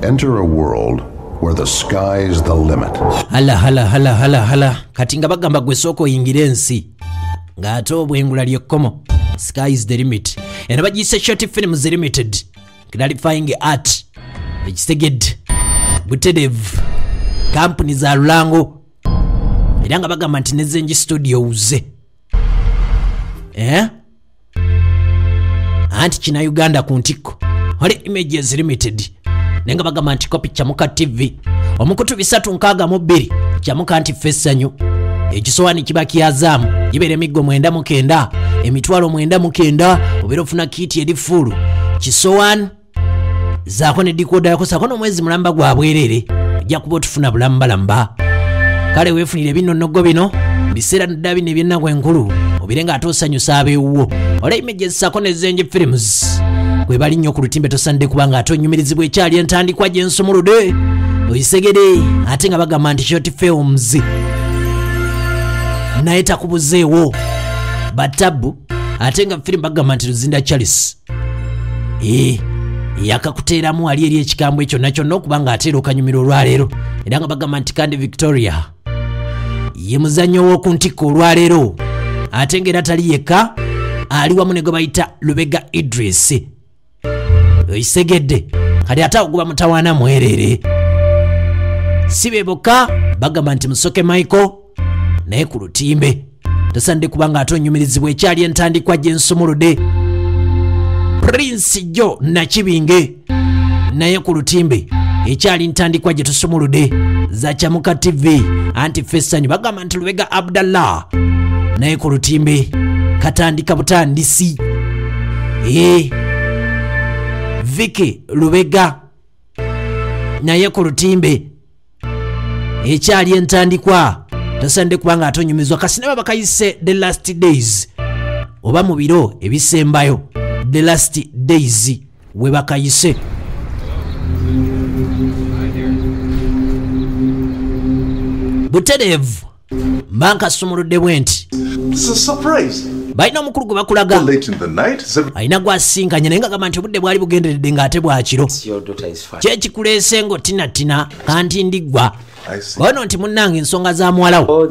Enter a world where the sky's the limit. Hala. Kati nga bagamba gwe soko yingire ensi. Ng'ate obwengula lyekkomo. Sky is the limit. Eno bagiyise Short Films Limited. Clarifying art. Ekitegedde. Buterevu. Company za Lulango. Era nga bagamba nti nezenji studios. Anti kina Uganda ku ntikko. Hole Images Limited. Nenga bagamba nti kopi Kyamuka TV. Omukutu 362 Kyamuka nti fessanyo. Ekisowani kiba kiyazamu. Gibere emiggo 99. Emitwalo 99. Obera ofuna kiti eri fulu. Kisowani. Zaako ne decoder yako sako n'omwezi mulamba gwa bwerere. Ojja kuba otufuna bulamba. Kale weefunire binonnogo bino. Biseera nadabi ne byennaku enkulu. Obirenga ate osanyusa abeewuwo. Ola Images sako ne Zenje Films. Gwe bali nnyo ku lutimbe tosande kubanga ate onyumirizibwa ekyali entandikwa gy'ensumulude. Oyisegede ate nga bagamba nti Short Films. Naye takubuzeewo. Batabu ate nga firimu bagamba nti Luzinda Charles. Yakakuteeramu ali eri ekikambwe ekyo nakyo n'okubanga ateera okanyumiro olwaleero. Era nga bagamba nti Kandi Victoria ye muzannyo w'oku ntikko olwaleero. Ate ng'era tali yekka ali wamu ne gwe bayita Lubega Edris. Oyisegedde kati ate oguba mutawaana mwerere. Si be bokka bagamba nti Musoke Michael naye ku lutimbe. Tosande kubanga ate onyumirizibwa ekyali entandikwa gy'ensumulude. Prince Joe Nakibinge naye ku lutimbe ekyali ntandikwa gye tusumulude za Kyamuka TV anti fessanyu bagamba nti Lubega Abdallah naye ku lutimbe katandika butandisi. Vicky Lubega naye ku lutimbe ekyali entandikwa. Tosande kubanga ate onyumizwa kasinaba bakayise The Last Days oba mu biro ebisembayo. The Last Days we bakayise. Buterevu banka sumulude bwenti. It's a surprise. Baina omukulu gwe bakulaga. Late in the night. Aina gwasinkanye naye nga gamba nti obudde bwali bugenderedde ng'ate bwakiro. Kyekikuleese ngo tina kanti ndiggwa. Ono nti munnange ensonga za muwalawo.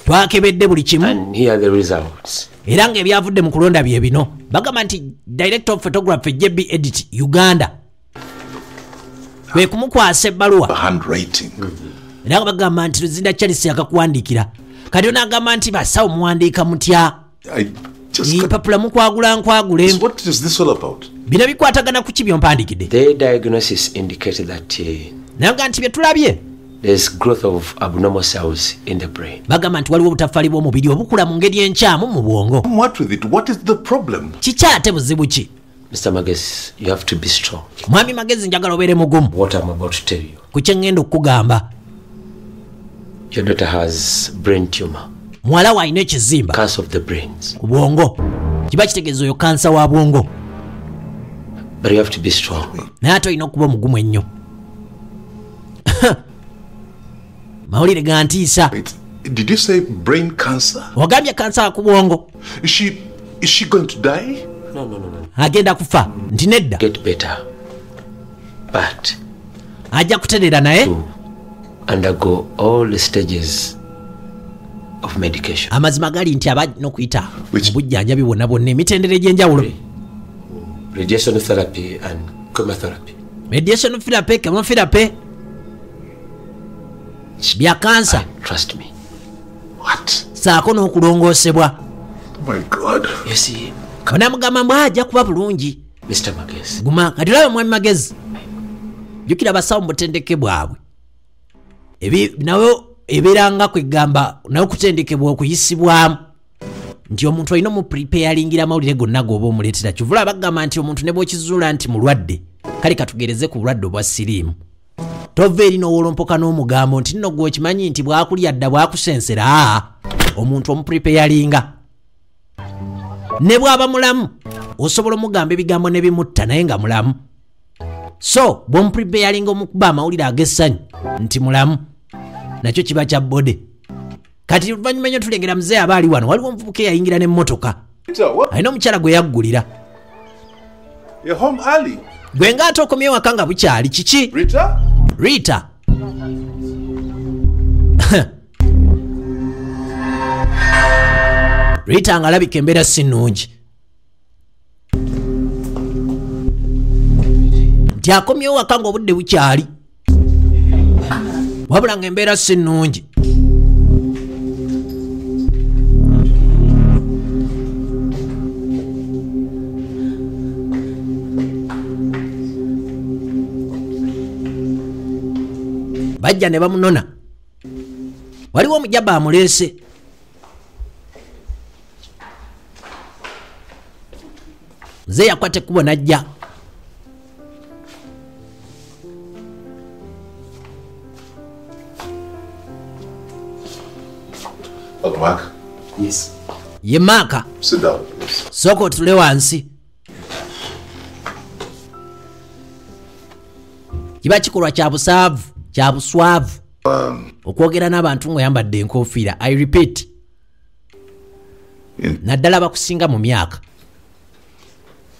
Twakebedde buli kimu. And here are the results. Era ng'ebyavudde mu kulonda bye bino. Bagamba nti Director of Photography JB Edit Uganda kwe kumukwasa ebbaluwa. Handwriting. Era nga bagamba nti Luzinda Charles yakakuwandiikira. Kati onagamba nti basawo muwandiika mutya. Empapula mukwagula nkwagule. What is this all about? Bino bikwatagana ku ki by'ompandiikidde? The diagnosis indicated that naga nti bye tulabye. there's growth of abnormal cells in the brain. Bagamba nti waliwo obutafaali bw'omubiri obukula mu ngeri enkyamu mu bwongo. What with it? What is the problem? Kikyate buzibu ki? Mr. Magezi, you have to be strong. Mwami Magezi njagala obeere mugumu. What I'm about to tell you. Ku kye ŋŋenda okukugamba. Your daughter has brain tumor. Muwala wa alina ekizimba. Cancer of the brains. Ku bwongo. Kiba kitegeeza oyo kansa wa bwongo. But you have to be strong. Naye ate olina okuba omugumu ennyo. Mawulire ga ntiisa. Did you say brain cancer? Wagambye kansa ku bwongo. Is she going to die? No. Agenda kufa. Nti nedda. Get better. But ajja kuterera naye. to undergo all the stages of medication. Amazima gali nti abajja okuyita obujjanjabi bwonna bwonna emitendera egy'enjawulo. Radiation therapy and chemotherapy. Radiation therapy, chemotherapy. Bya kansa. Trust me. What? Saako n'okulongoosebwa. Oh my God. You see, Onamugamba mbw ajja kuba bulungi. Mr. Magezi. Guma kati olaba mwami Magezi. Jjukira abasawo mu butendeke bwabwe. Nawe ebeeranga kwegamba nawe okutendekebwa okuyisibwamu. Nti omuntu alina mu preparingira amawulire gonna g'oba omuleetera. Kivula bagamba nti omuntu ne bw'okizuula nti mulwadde. Kale katugereze ku bulwadde obwa siriimu. Tova eri n'owolompoka n'omugambo nti nno gwe okimanyi nti bwakulya dda bwakusensera. Omuntu omupreparinga. Ne bw'aba mulamu osobola omugamba ebigambo ne bimutta naye nga mulamu. So bw'omupreparinga omukuba amawulire ag'essanyu nti mulamu. Nakyo kiba kya bode. Kati oluvannyuma nnyo tulengera muzee aba ali wano waliwo omuvubuka eyayingira n'emmotoka. Alina omukyala gwe yaggulira. You're home early. Gwe ng'ate okomye waka nga bukyali kiki? Rita. Rita ng'alabika embeera si nnungi. Nti akomyewo waka ng'obudde bukyali. Wabula ng'embeera si nnungi. Bajja ne bamunona. Waliwo omujaba amuleese. Nze yakwata ekkubo n'ajja. Mark? Yes. Ye Maaka. Sit down, please. Sooka otule wansi. Kiba kikolwa kya busaavu, kya buswavu. Okwogera n'abantu ng'oyambadde enkoofiira. I repeat. Naddala bakusinga mu myaka.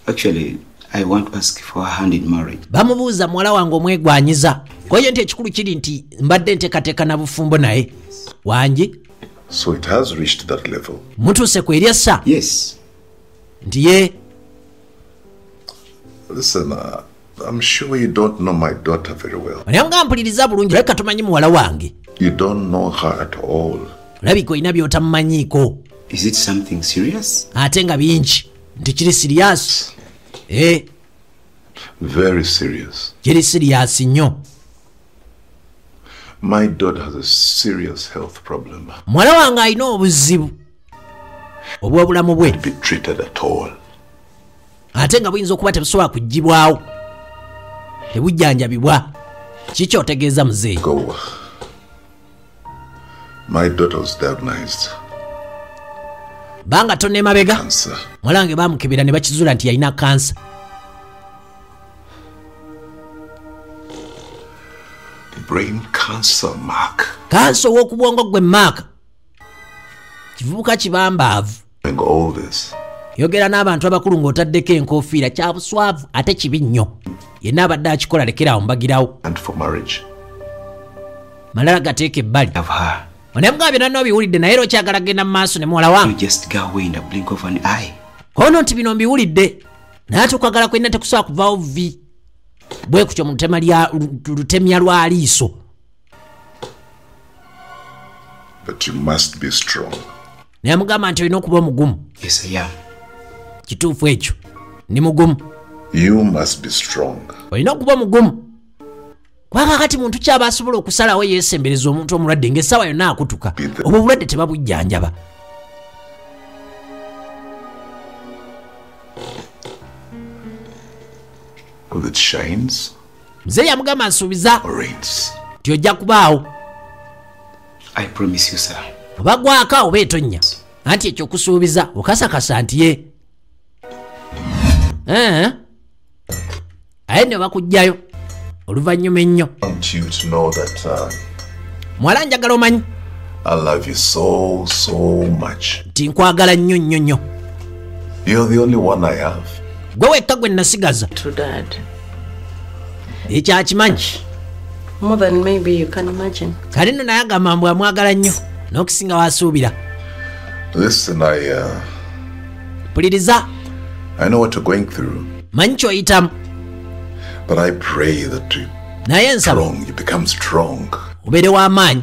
Actually, I want to ask for a hand in marriage. Bamubuuza muwala wange omwegwanyiza. Koye nti ekikulu kiri nti mbadde nteekateeka na bufumbo naye. Wangi? So it has reached that level. Mutuuse ku eryessa? Yes. Nti ye. Listen, I'm sure you don't know my daughter very well. Naye nga mpuliriza bulungi leka tumanyi muwala wange. You don't know her at all. Olabika olina by'otamumanyiiko. Is it something serious? Ate nga bingi. Nti kiri siriasi. Very serious. Kiri siriasi nnyo. My daughter has a serious health problem. Muwala wange alina obuzibu obw'obulamu bwe. Be treated at all. Ate nga buyinza okuba tebusobola kugibwawo. Tebujjanjabibwa. Kiki otegeeza muzeeyi? Go. My daughter was diagnosed. Banga tonne mabega. Cancer. Muwala wange baamukebera ne bakizuula nti yalina kansa. Brain cancer, Mark. Kansa ow'okubwongo gwe Maaka. Kivubuka kibambaavu. Doing all this. Yogera n'abantu abakulu ng'otaddeko enkoofiira kya buswavu ate kibi nnyo. Yenna abadde akikola lekeraawo mbagirawo. And for marriage. Malala gateeka ebbali. Of her. Onemugambye nonna obiwulidde naye era okyagala genda mu maaso ne muwala You wange. just go away in the blink of an eye. Kono nti bino mbiwulidde. Naye ate okwagala kwenna tekusobola kuvaawo vi. Bwe kutyo mu lutemya lwa liiso. But you must be strong. Naye amugamba nti olina okuba omugumu. Yes, I am. Kituufu ekyo. Ndi mugumu. You must be strong. Olina okuba omugumu. Kubanga kati muntu kyaba asobola okusalawo yeesembereza omuntu omulwadde ng'essaawa yonna akutuka. Obwo obulwadde tebabujjanjaba. Whether it shines Nze yamugamba nsuubiza or rains. nti ojja kubaawo. I promise you, sir. Oba gwaka oba etonnya. Anti ekyo kusuubiza okasakasa nti ye. Aye ne bakugjayo. Oluvannyuma ennyo. I want you to know that Muwala njagala omanyi I love you so much. nti nkwagala nnyo nnyo nnyo. You're the only one I have. Gwe wekka gwe nasigaza. To Dad. Ekyakimanyi. More than maybe you can imagine. Kale nno naye agamba mbu amwagala nnyo n'okusinga wasuubira. Listen, Mpuliriza. I know what you're going through, Manyi ky'oyitamu. but I pray that Naye nsaba you become strong. obeere w'amaanyi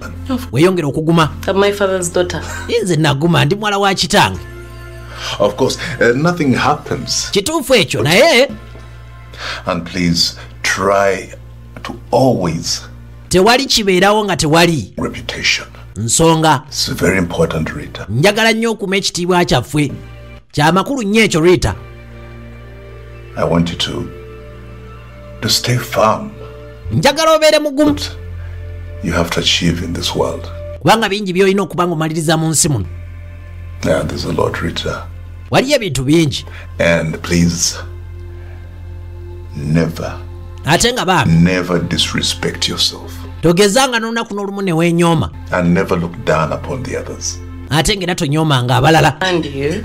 weeyongera okuguma. I'm my father's daughter. Nze naguma ndi muwala wa kitange. Of course, nothing happens. Kituufu ekyo naye And please try to always tewali kibeerawo nga tewali reputation. nsonga. It's very important, Rita. Njagala nnyo okuma ekitiibwa kyaffe. Kya makulu nnyo ekyo Rita. I want you to stay firm. Njagala obeere mugumu. You have to achieve in this world. Kubanga bingi by'olina okuba ng'omaliriza mu nsi muno. Yeah, there's a lot, Rita. Waliyo ebintu bingi. And please, Ate nga bambi never disrespect yourself. togezanga n'olunaku n'olumu ne weenyooma. And never look down upon the others. Ate ng'era tonyoomanga abalala. And you?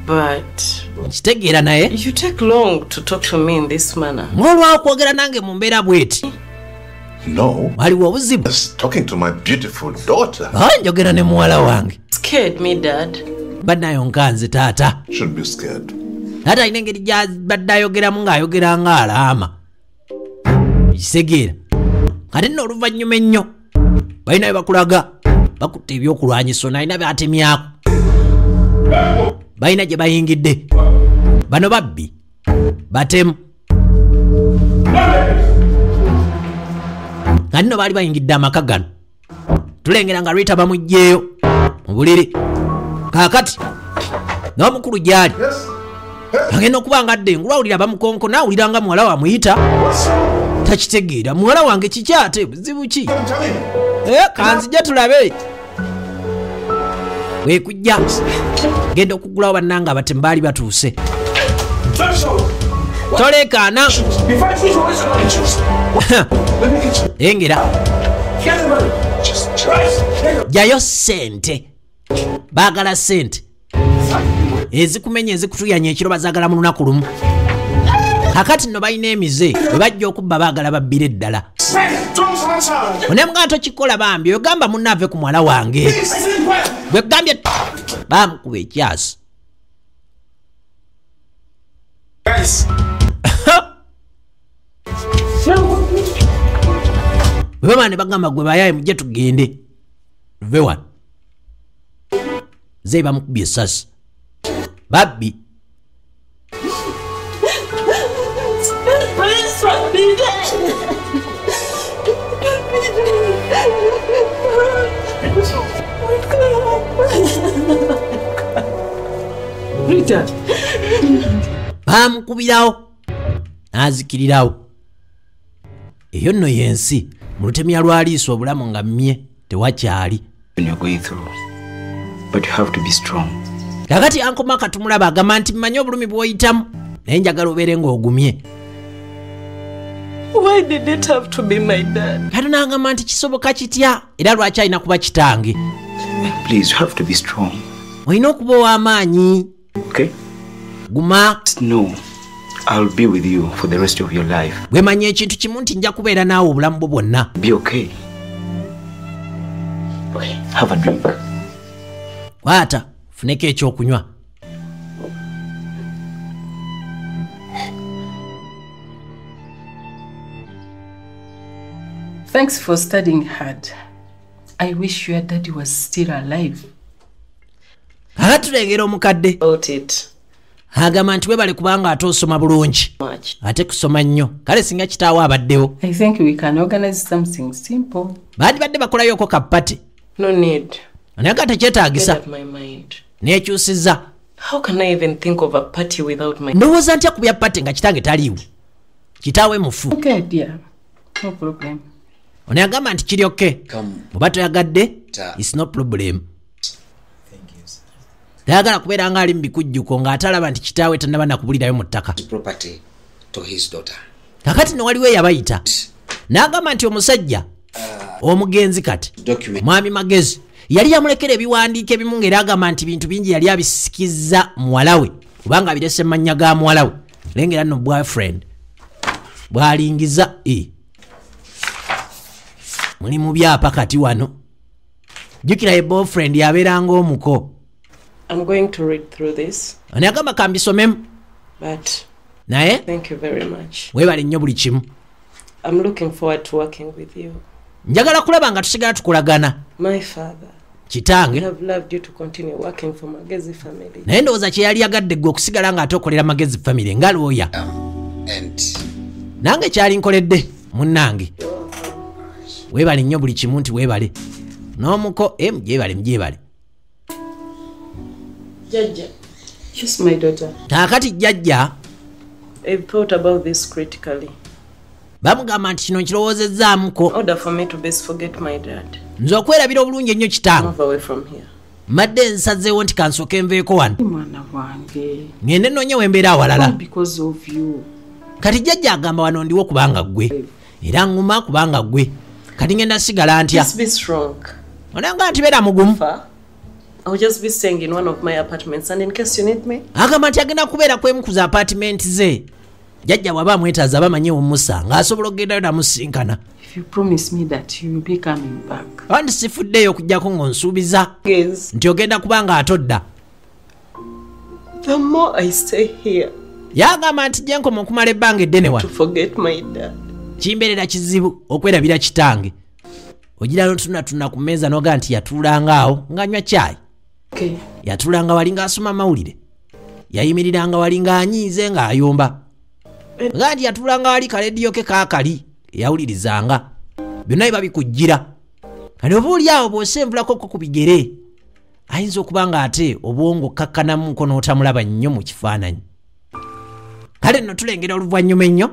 But kitegeera naye you take long to talk to me in this manner. mwolwawo kwogera nange mu mbeera bweti No. waliwo obuzibu Just talking to my beautiful daughter. njogera ne muwala wange Scared me, Dad. baddayo nkanze taata Shouldn't be scared. taata alina engeri gyabadde ayogeramu ng'ayogera ng'alaama kisegeera kati nno oluvannyuma ennyo balina bye bakulaga bakutta ebyokulwanyisa nalina byatemyako balina gye bayingidde bano babbi batemu kati nno baali bayingidde amaka gano tulengera nga Rita bamugjeeyo mu buliri kaakati n'omukulu gyali agenda okuba nga adde ngulawulira bamukonkona awulira nga muwala wamuyita takitegeera muwala wange kikyate buzibu ki kanzija tulabe wekujja genda okugulawo bannanga abatemu baali batuuse tolekaana engera jayo sente baagala sente ezikumenya ezikutuyanya ekiro bazaagala mu lunaku lumu kakati nno balina emize bwe bajja okubba baagala babbira eddala onemugaa tokikola bambi ogamba munnaave ku mwala wange bwe gambye bamukuba ekyasi bwe bamala ne bagamba gwe bayaye mujje tugende luve wano zeyi bamukubye essasi babbi Rita. bamukubirawo n'azikirirawo eyo nno yensi mu lutemya lwaliisa obulamu nga mmye tewakyali When you're going through, but you have to be strong. kakati ankoma katumulaba agamba nti mmanye obulumi bw'oyitamu naye njagala obeere ng'ogumye Why did it have to be my dad? kati n'agamba nti kisoboka kitya era lwaki alina kuba kitange Please, you have to be strong. olina okuba ow'amaanyi Okay? guma No, I'll be with you for the rest of your life. gwemanya ekintu kimu nti nja kubeera naawe obulamu bwo bwonna Be okay. Okay, have a drink. kwata funeko ekyokunywa Thanks for studying hard. I wish your daddy was still alive. kakati tulengera omukadde About it agamba nti webale kubanga ate osoma bulungi much. ate kusoma nnyo kale singa kitaawo abaddewo I think we can organize something simple. badde bakolayoko kapate No need. naye nga Get tekyetaagisa out my mind. nekyusiza How can I even think of a party without my... ndowooza ntya ku bya pate nga kitange taliiwo kitaawe mufu Okay, dear. No problem. ono yagamba nti kiri oke bweba toyagadde is no problem tayagala kubeera nga ali mu bikujjuko ng'atalaba nti kitaawe tannaba nakubulirayo mu ttaka property to his daughter. kakati ne waliwo eyabayita n'agamba nti omusajja omugenzi kati Document. mwami magezi yali yamulekera ebiwandiiko ebimu ng'era agamba nti bintu bingi yali abisikizza muwala we kubanga abirese mannya ga muwala we lengera nno boyfriend bw'alingiza muli mu byapa kati wano jjukira ye boyfriend yabeeranga omuko I'm going to read through this, ono yagamba kambisomemu but naye thank you very much. weebale nnyo buli kimu I'm looking forward to working with you. njagala kulaba nga tusigala tukolagana My father, I kitange have loved you to continue working for Magezi family. naye ndowooza kye yali yagadde gwe okusigala ng'ate okolera magezi famire nga looya And nange kyali nkoledde munnange weebale nnyo buli kimu nti weebale n'omuko mugyebale Jaja, Yes, my daughter. kaakati jjajja I've thought about this critically. bamugamba nti kino nkirowoozezaamuko In order for me to best forget my dad, nze okwerabira obulungi ennyo kitange move away from here. madde nsazeewo nti kansooke nveeko wano Mwana wange. ngende nnoonye wembeera awalala All because of you. kati jjajja agamba wano ndiwo kubanga ggwe era ŋŋuma kubanga ggwe kati ngenda sigala ntya Just be strong. onanga nti beera mugumu Fa, I'll just be staying in one of my apartments, and in case you need me. Agamba nti agenda kubeera kwemu ku za apartment ze. Jajja bw'aba amwetaaza bamanyi omusanga asobola okugendayo namusinkana. If you promise me that you will be coming back. Andi sifuddeyo okujjako ng'onsuubiza Yes. nti ogenda kubanga atodda. The more I stay here, Yagamba nti gye nkoma okumala ebbanga eddene to wano forget my dad. kimbeerera kizibu okwerabira kitange. Ogira n'otunatuna ku mmeeza n'oga nti yatuulanga awo ng'anywa caayi. Okay. Yatuulanga wali ng'asoma mawulire. Yayimiriranga wali ng'anyiize ng'ayomba. Nga nti yatuulanga wali kalediyo ke kaakali eyawulirizanga. Byonna biba bikujjira. Kati oba oli awo bw'osenvulako ku bigere ayinza okuba ng'ate obwongo kakkanamuko n'otamulaba nnyo mu kifaananyi. Kale nno tulengera oluvannyuma ennyo.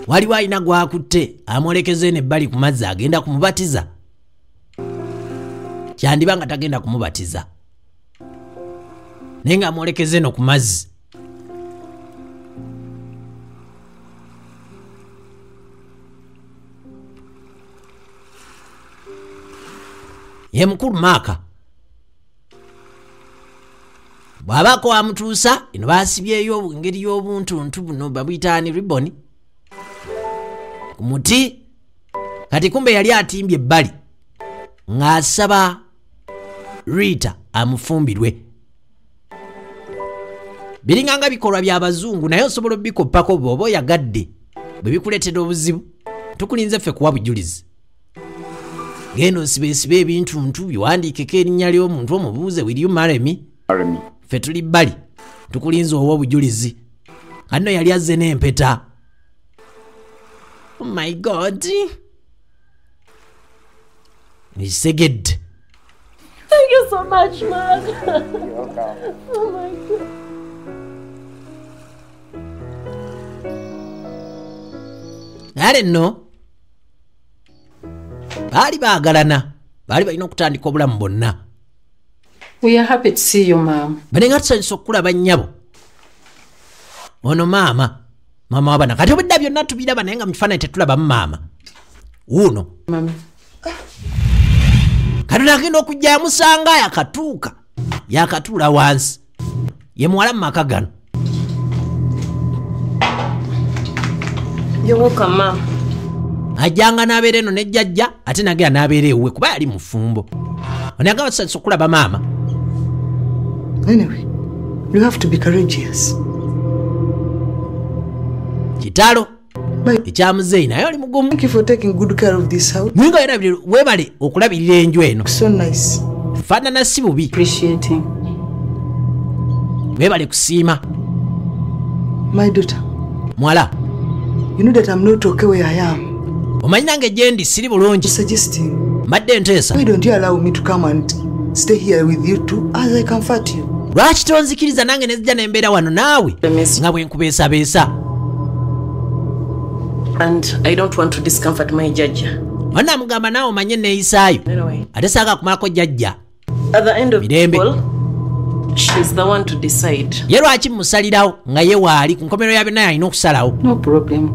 Waliwo alina gw'akutte amwolekeze n'ebbali ku mazzi agenda kumubatiza. Kyandiba nga tagenda kumubatiza. Naye ng'amwolekeze no ku mazzi. Ye mukulu Maaka. Bw'abaako amutuusa eno baasibyeyo engeri y'obuntuntu buno babuyitaani ribboni ku muti. Kati kumbe yali atimbye ebbali ng'asaba Rita amufumbirwe. Biringanga bikolwa by'abazungu naye osobola obikoppako bw'oba oyagadde. Bwe bikuleetera obuzibu tukulinze ffe kuwa bujulizi. Genda osibeesibe ebintuntu biwandiikeko erinnya ly'omuntu omubuuze will you marry me? Ffe tuli bbali tukulinze owa obujulizi. Kano yali azze n'empeta. Oh my God. Nisegedde. Thank you so much, man. Oh my God. Kale nno baali baagalana, baali balina okutandika obulamu bonna. We are happy to see you, Mom. Bane nga tusanyusa okulaba nnyabo. Ono maama wabana. Kati obudde byonna tubiraba naye nga mu kifaananyi tetulabamu maama. Wuuno. Mami. Kati nagenda okujja yamusanga yakatuuka. Yakatuula wansi. Ye muwala mu maka gano. You're welcome, Mom. Ajjanga n'abeera eno ne jjajja ate nagenda n'abeera ewuwe kuba yali mufumbo. Onagamba tusanyusa okulaba maama. Anyway, you have to be courageous. Kitalo. Ekyamuzeeyi naye oli mugumu. Thank you for taking good care of this house. Ninga era weebale okulabirira enju eno. So nice. Faanana si bubi. Appreciating. Weebale kusiima. My daughter. Mwala. You know that I'm not okay where I am. Omanyi nange gye ndi siri bulungi. Suggesting. Mbadde nteesa. Why don't you allow me to come and stay here with you too as I comfort you? Lwaki tonzikiriza nange nezijja nembeera wano naawe nga bwe nkubeesabeesa. And I don't want to discomfort my judge. Namugamba naawe omanye neeyisaayo. Anyway. Ate saaga kumalako jjajja. At the end of Mirembe. it all, she's the one to decide. Ye lwaki musalirawo nga ye waali ku nkomerero ya byonna yalina okusalawo. No problem.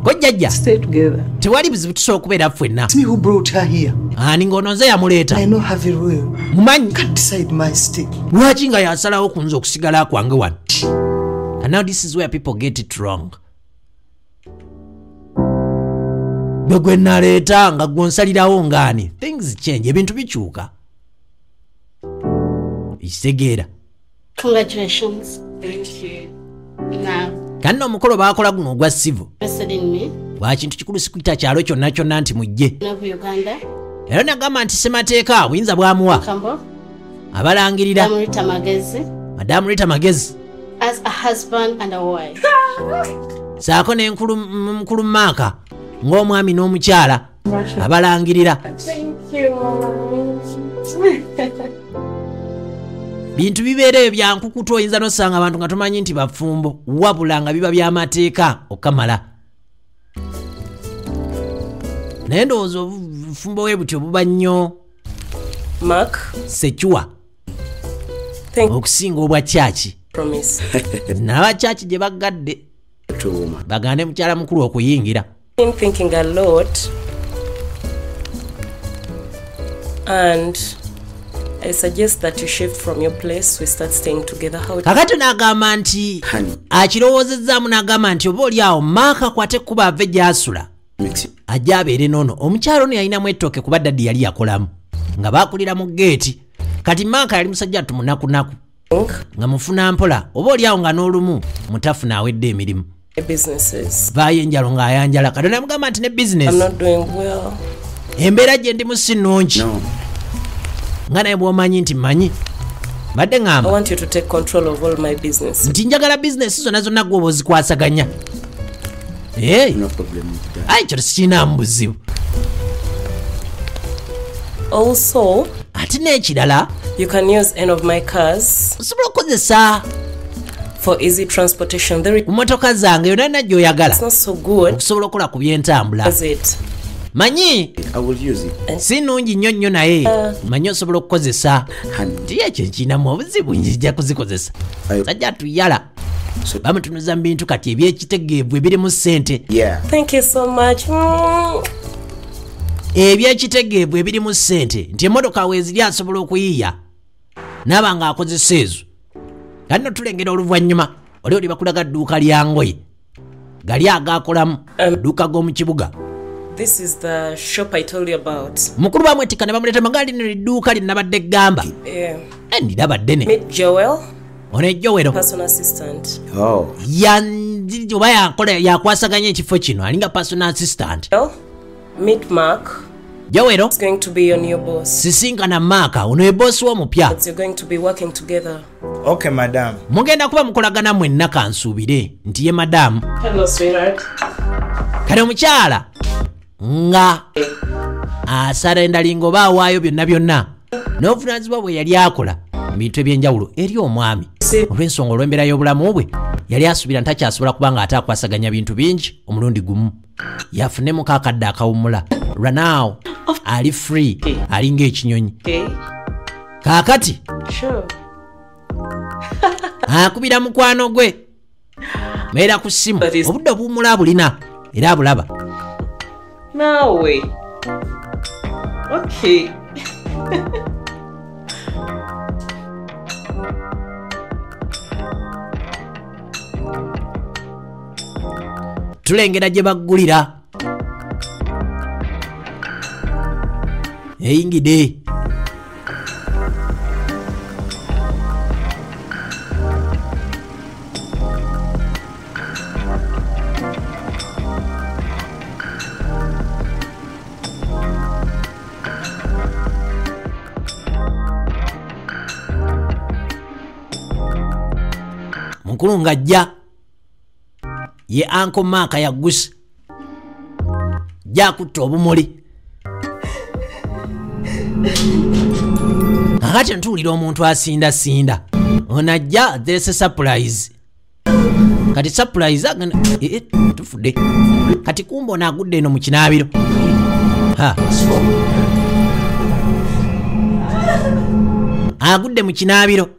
Ko jjajja. Stay together. Tewali buzibu tusobola okubeera ffenna. It's me who brought her here. Ani ng'ononze yamuleeta. I know her very well. Mumanyi. Can't decide my stake. Lwaki nga yasalawo ku nze okusigala kwange wano. And now this is where people get it wrong. Gwe naleeta nga gwonsalirawo ngaani. Things change. Ebintu bikyuka. Ekitegeera. Congratulations. Thank you. Now, Kanno omukolo baakola guno ogwa civil. interested in me? Lwa kintu kikulu sikuyita kyalo kyonna kyonna nti mujje. Of Uganda, Era nagamba nti ssemateeka obuyinza bwamuwa Kambo, abalangirira Rita Magezi, Madamu Rita Magezi as a husband and a wife. saako n'enkulu Maaka ng'omwami n'omukyala abalangirira. Thank you. Bintu bibeereyo bya nkukutu oyinza n'osanga abantu nga tomanyi nti bafumbo wabula nga biba by'amateeka okamala. Naye ndowooza obufumbo bwe butyo buba nnyo Mark, sekiwa thank you. okusinga obwa kyaki. Promise. N'aba kyaki gye bagadde bagande mukyala mukulu okuyingira. In thinking a lot, And I suggest that you shift from your place. We start staying together. How it kakati n'agamba nti akirowoozezaamu n'agamba nti oba oli awo maaka kwate kuba ave gy'asula ajja abeere noono. Omukyalo ono yalinamu ettooke kuba daddi yali yakolamu nga baakulira mu geeti. Kati maaka yali musajja tumunakunaku nga mufuna mpola oba oli awo nga n'olumu mutafuna awedde emirimu. Vaayo enjalo ng'ayanjala. Kati n'amugamba nti ne bizinesi embeera gye ndimu si nnungi. Nga naye bw'omanyi nti mmanyi badde ngamba nti njagala bizinesi zonna zonna gwe oba ozikwasaganya. Ayi kyo tekirinamu buzibu. Also, ate n'ekirala you can use any of my cars osobola okukozesa for easy transportation. Mmotoka zange yonna yonna gy'oyagala okusobola okukola ku by'entambula. Manyi si nnungi nnyo nnyo naye manyi osobola okukozesa. Nti ekyo ekinamu obuzibu njija kuzikozesa. Sajja tuyala bamutunuza mu bintu kati ebyekitegeevu ebirimu ssente. Thank you so much. Ebyekitegeevu ebirimu ssente nti emmotoka weeziri asobola okuyiiya n'aba ng'akozesa ezo. Kati no tulengera oluvannyuma oli bakulaga dduuka lya ngoye gali agaakolamu dduuka g'omu kibuga. This is the shop I told you about. Mukulu bamwetika ne bamuleeta magali lino lidduuka linnabadde gamba. Ndiraba ddene. Meet Joel. Ono Joel. Personal assistant. Oba yakwasaganya ekifo kino alinga personal assistant. Meet Mark. Joel is going to be your new boss. Sisinkana Mark ono ebosi w'omupya. But you're going to be working together. Okay, madam. Mugenda kuba mukolagana mwenna kansuubire nti ye madam. Hello, sweetheart. Kale omukyala nga asarendalinga oba awaayo byonna byonna n'obuvunaanyizibwa bwe yali akola mu bintu eby'enjawulo eri omwami olw'ensonga olw'embeera y'obulamu bwe yali asuubira ntakyasobola kuba nga ate akwasaganya bintu bingi omulundi gumu. Yafunemu kaakadde akawummula lwanaawo ali free alinga ekinyonyi. Kaakati akubira mukwano gwe meera ku ssimu obudde obuwummula abulina era abulaba. No way. Okay. Tulengera gye baggulira eyingide. Mukulu ng'ajja ye Uncle Mark yagusa jakutta obumuli. Kakati ntuulira omuntu asindasinda onajja there's surprise. Kati surprise tufudde kati kumba onaagudde eno mu kinaabiro. Agudde mu kinaabiro.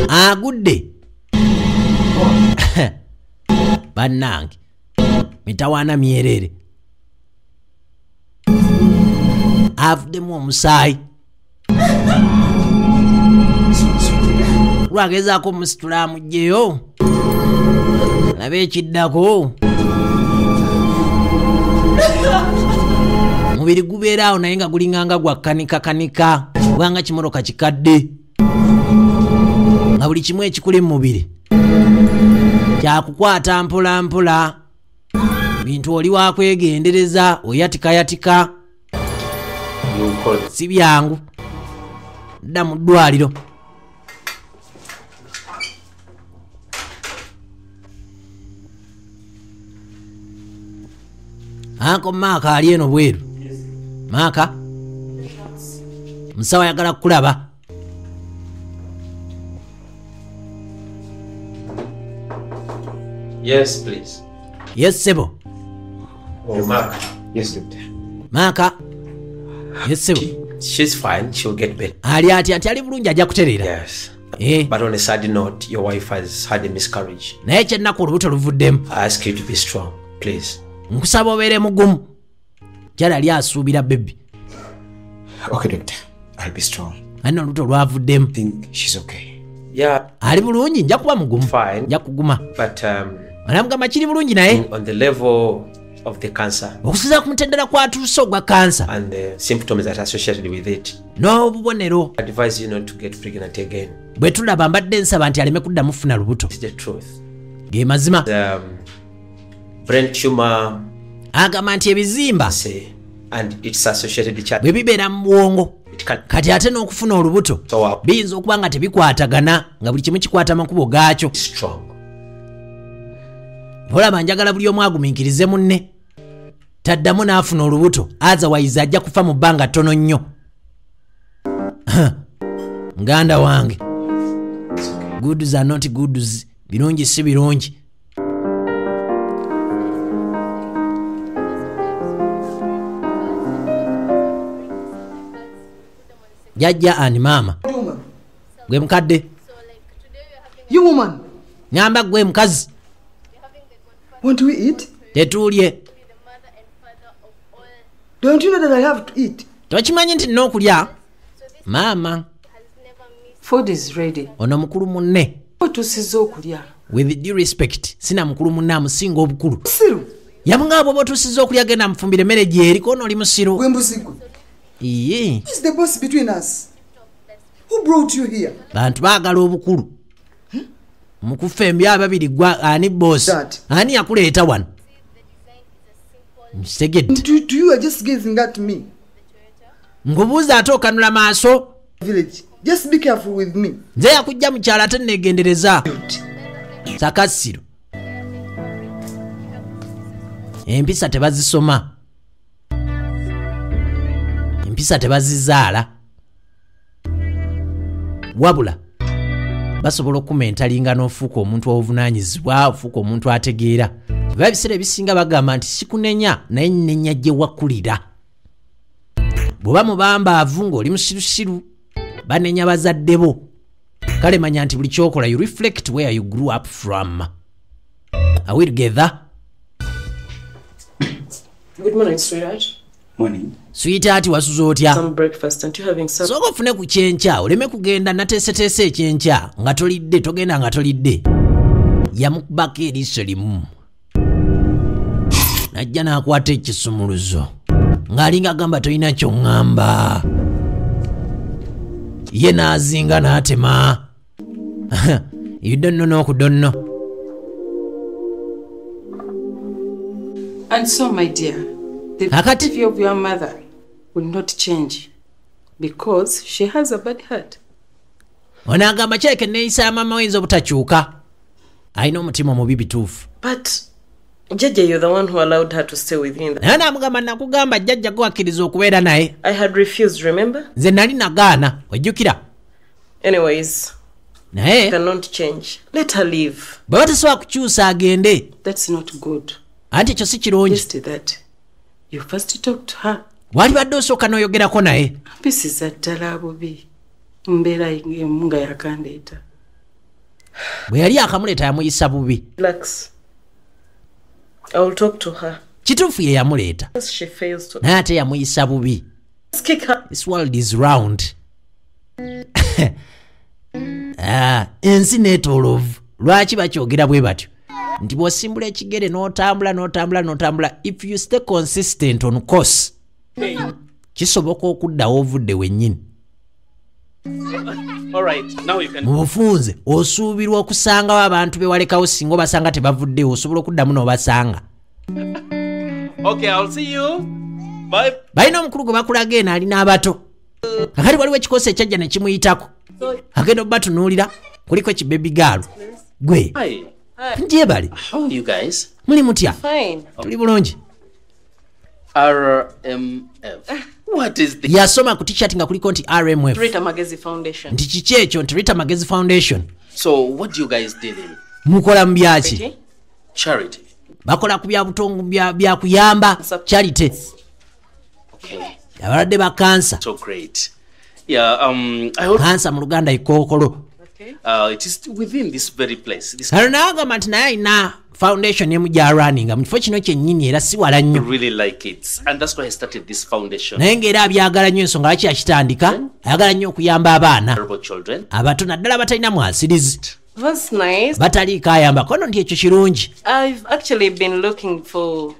Agudde bannange mitawaana myerere avuddemu omusaayi lwagezaako omusitula amugjeyo labe ekiddako mubiri gubeera awo naye nga gulinganga gwa kanika kubanga kimotoka kikadde nga buli kimu ekikuli mu mubiri kyakukwata mpola bintu oli wakwegendereza oyatikayatika si byangu. Dda mu ddwaliro. Uncle Mark ali eno bweru. Mark musawo ayagala kukulaba. Yes, please. Yes, Sebo. Oh, Mark. Yes, doctor. Mark. Yes, Sebo. She's fine. She'll get better. Ali ati ali bulungi ajja kutereera. Yes. But on a sad note, your wife has had a miscarriage. naye kyennaku olubuto luvuddemu. I ask you to be strong, please. Nkusaba obeere mugumu. Kyala ali asuubira baby. Okay, doctor. I'll be strong. Ani olubuto lwavuddemu. I think she's okay. Yeah, Ali bulungi, nja kuba mugumu. fine. Nja kuguma. But Anamugamba kiri bulungi naye. on the level of the cancer Okusinziira ku mutendera kwatuuse ogwa kansa. and the symptoms that are associated with it, N'obubonero. I advise you not to get pregnant again. Bwe tulaba mbadde nsaba nti aleme kuddamu funa lubuto. It's the truth. Ge mazima. Brain tumor, Agamba nti ebizimba say, and its associated child. bwe bibeera mu bwongo. It can Kati ate n'okufuna olubuto. so Biyinza okuba nga tebikwatagana nga buli kimu kikwata makubo gaakyo. strong. Olaba njagala buli omu agumiikirize munne. Taddamu n'afuna olubuto. Otherwise ajja kufa mu bbanga ttono nnyo. Nganda wange. Goods are not goods. Birungi si birungi. Jajja ani maama. Woman. Gwe mukadde. You woman. Nyamba gwe mukazi. Want we eat? Tetuulye. Don't you know that I have to eat? Tokimanyi nti n'okulya. Maama. Food is ready. Ono mukulu munne. Otusiza okulya. With due respect. Sina mukulu munne amusinga obukulu. Siru. Yamungabo botusiza okulya genda mfumbire mmere gyeri kono oli musiru. Wembusiku. Iye. Who's the boss between us? Who brought you here? Bantu baagala obukulu. Mukufa embi ababiri gwa ani boss. That. Ani yakuleeta wano. Msegedde. To you are just gazing at me. Ngubuuza ate okanula maaso. Village. Just be careful with me. Nze yakujja mu kyalo ate neegendereza. Sakasiro. Empisa tebazisoma. Empisa tebazizaala. Wabula. Basobola okumentaliinga n'ofuuka omuntu obuvunaanyizibwa, ofuuka omuntu ategeera. Biba ebiseera ebisinga bagamba nti sikunenya naye nnenya gye wakulira. Bw'oba mubambaavu ng'oli musirusiru, banenya bazadde bo. Kale manya nti buli kyokola you reflect where you grew up from. Are we together? Good morning, sweetheart. Morning. Sweetheart wasuza otya? Some breakfast. Aren't you having some? Sooka ofune ku kyenkya oleme kugenda nateeseteese ekyenkya nga tolidde togenda nga tolidde. Yamukubako eriiso limu. Najja n'akwata ekisumuluzo. Ng'alinga agamba tolina ky'oŋŋamba. Ye n'azinga n'atema. You don't know n'okudonno. And so, my dear, the Akati. behavior of your mother will not change because she has a bad heart. Ono agamba kyeke neeyisa ya maama wayinza obutakyuka. Alina omutima omubi bituufu. But, Jaja, you're the one who allowed her to stay with you. Naye n'amugamba nakugamba jjajja gwe akkiriza okubeera naye. I had refused, remember? Nze nali nagaana ojjukira. Anyways, Naye cannot change. Let her leave. bwe batasobola kukyusa agende. That's not good. Anti ekyo si kirungi. Just that. You first talk to her. Wali badde osooka n'oyogerako naye. Mpisiza ddala bubi. Mbeera emu nga yakandeeta. Bwe yali akamuleeta yamuyisa bubi. Relax. I will talk to her. Kituufu ye yamuleeta. As she fails to Naye ate yamuyisa bubi. kick her. This world is round. Ensi neetooloovu. Lwaki bakyogera bwe batyo? Nti bw'osimbula ekigere n'otambula. If you stay consistent on course, kisoboka okuddawo ovudde wennyini. Mu bufunze osuubirwa okusangawo abantu be walekawo singa obasanga tebavuddewo osobola okuddamu n'obasanga. Balina omukulu gwe bakulaga eno alina abato. Kakati waliwo ekikosi ekyajja ne kimuyitako. Agenda obatunuulira kuliko ekibebigaalo. Gwe. Njebale. How are you guys? Muli mutya? Fine. Tuli bulungi. RMF. What is the... Yasoma ku t-shirt nga kuliko nti RMF. Rita Magezi Foundation. Nti kiki ekyo nti Rita Magezi Foundation. So what do you guys deal in? Mukola mu byaki? Charity. Bakola ku byabutongo bya kuyamba charity. Okay. Abalwadde ba kansa. So great. Yeah, I hope... Kansa mu Luganda ikookolo. It is within this very place. This Namugabi nti naye alina foundation emu gya running mu kifo kino kyennyini era si wala nnyo. really like it, and that's why I started this foundation. Naye ng'era abyagala nnyo ensonga lwaki yakitandika ayagala nnyo okuyamba abaana Terrible children. abato naddala batalina mwasirizi That's nice. bataliiko ayambako nno nti ekyo kirungi. I've actually been looking for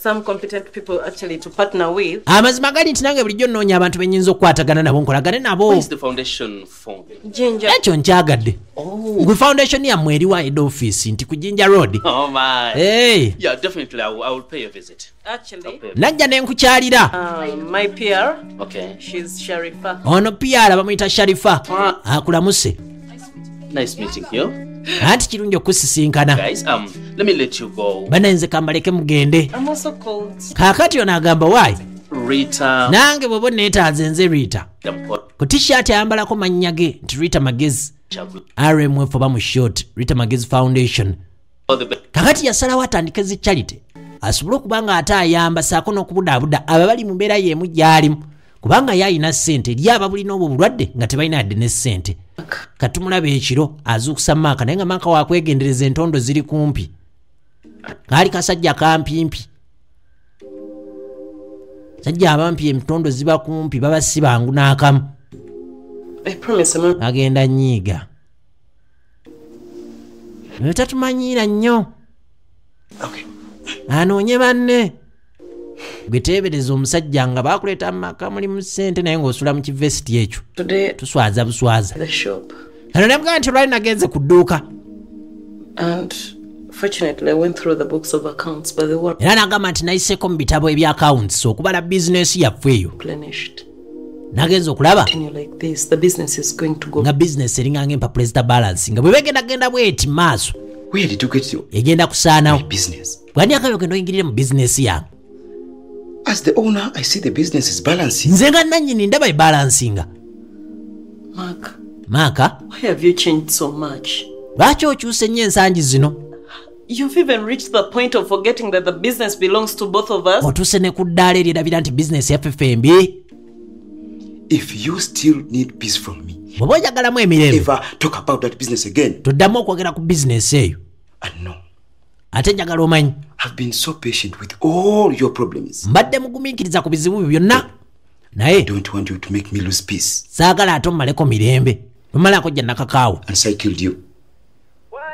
some competent people actually to partner with. Amazima gali nti nange bulijjo nnoonya abantu bennyinza okukwatagana nabo nkolagane nabo. Where is the foundation formed? Ginger. Ekyo nkyagadde. Gwe foundation yammwe eri wa head office nti ku Jinja Road. Oh my. Hey. Yeah, definitely. I will pay a visit. Actually, Najja ne nkukyalira. my PR, Okay. she's Sharifa. Ono PR bamuyita Sharifa. Akulamuse. Nice meeting you. Anti kirungi okusisinkana. Guys, let me let you go. Banenze kambaleke mugende. I'm also called Kaakati ono agamba wayi. Rita. Nange bw'oba neetaaze nze Rita. Ku t-shirt ayambalako mannya ge nti Rita Magezi. RMF oba mu short Rita Magezi Foundation. Kakati yasalawo atandike zi charity asobole okuba nga ate ayamba saako n'okubudaabuda abo bali mu mbeera y'emu gy'alimu kubanga yalina ssente eri abo bulina obwo bulwadde nga tebalina yadde ne ssente. Katumulaba ekiro azuukusa Maaka naye nga Maaka wakwegendereza entondo ziri kumpi. Kaali kasajja kampimpi. Sajja abampi entondo ziba kumpi baba si bangu n'akamu. I promise I'm Agenda nnyiiga. Tatumanyiira nnyo. Okay. Anoonye banne. Gwe teebereza omusajja nga baakuleeta mu maka mulimu ssente naye ng'osula mu kivesiti ekyo. today Tuswaza buswaza. at the shop. Ano ne mugamba nti lwali nagenze ku dduuka. And fortunately, I went through the books of accounts, but they were Era n'agamba nti nayiseeko mu bitabo ebya accounts okubala bizinesi yaffe eyo. replenished. Nagenze okulaba Continue like this, the business is going to go. nga bizinesi eringa ng'empapula zitabalance nga bwe begendagenda bw'eti maaso Where did you get your egenda kusaanawo. business? Bw'ani akayo genda oyingirire mu bizinesi yange. As the owner, I see the business is balancing. Nze nga nannyini ndaba ebalansinga. Mark, Maaka, why have you changed so much? lwaki okyuse nnyo ensangi zino? You've even reached the point of forgetting that the business belongs to both of us. Otuuse ne ku ddaala eryerabira nti bizinesi yaffe fembi. If you still need peace from me, Bw'oba oyagalamu emirembe ever talk about that business again, toddamu okwogera ku bizinesi eyo. and no, Ate njagala omanyi I've been so patient with all your problems. mbadde mugumiikiriza ku bizibu byo byonna naye I don't want you to make me lose peace saagala ate ommaleko mirembe omalako jja nakakaawo and so I killed you.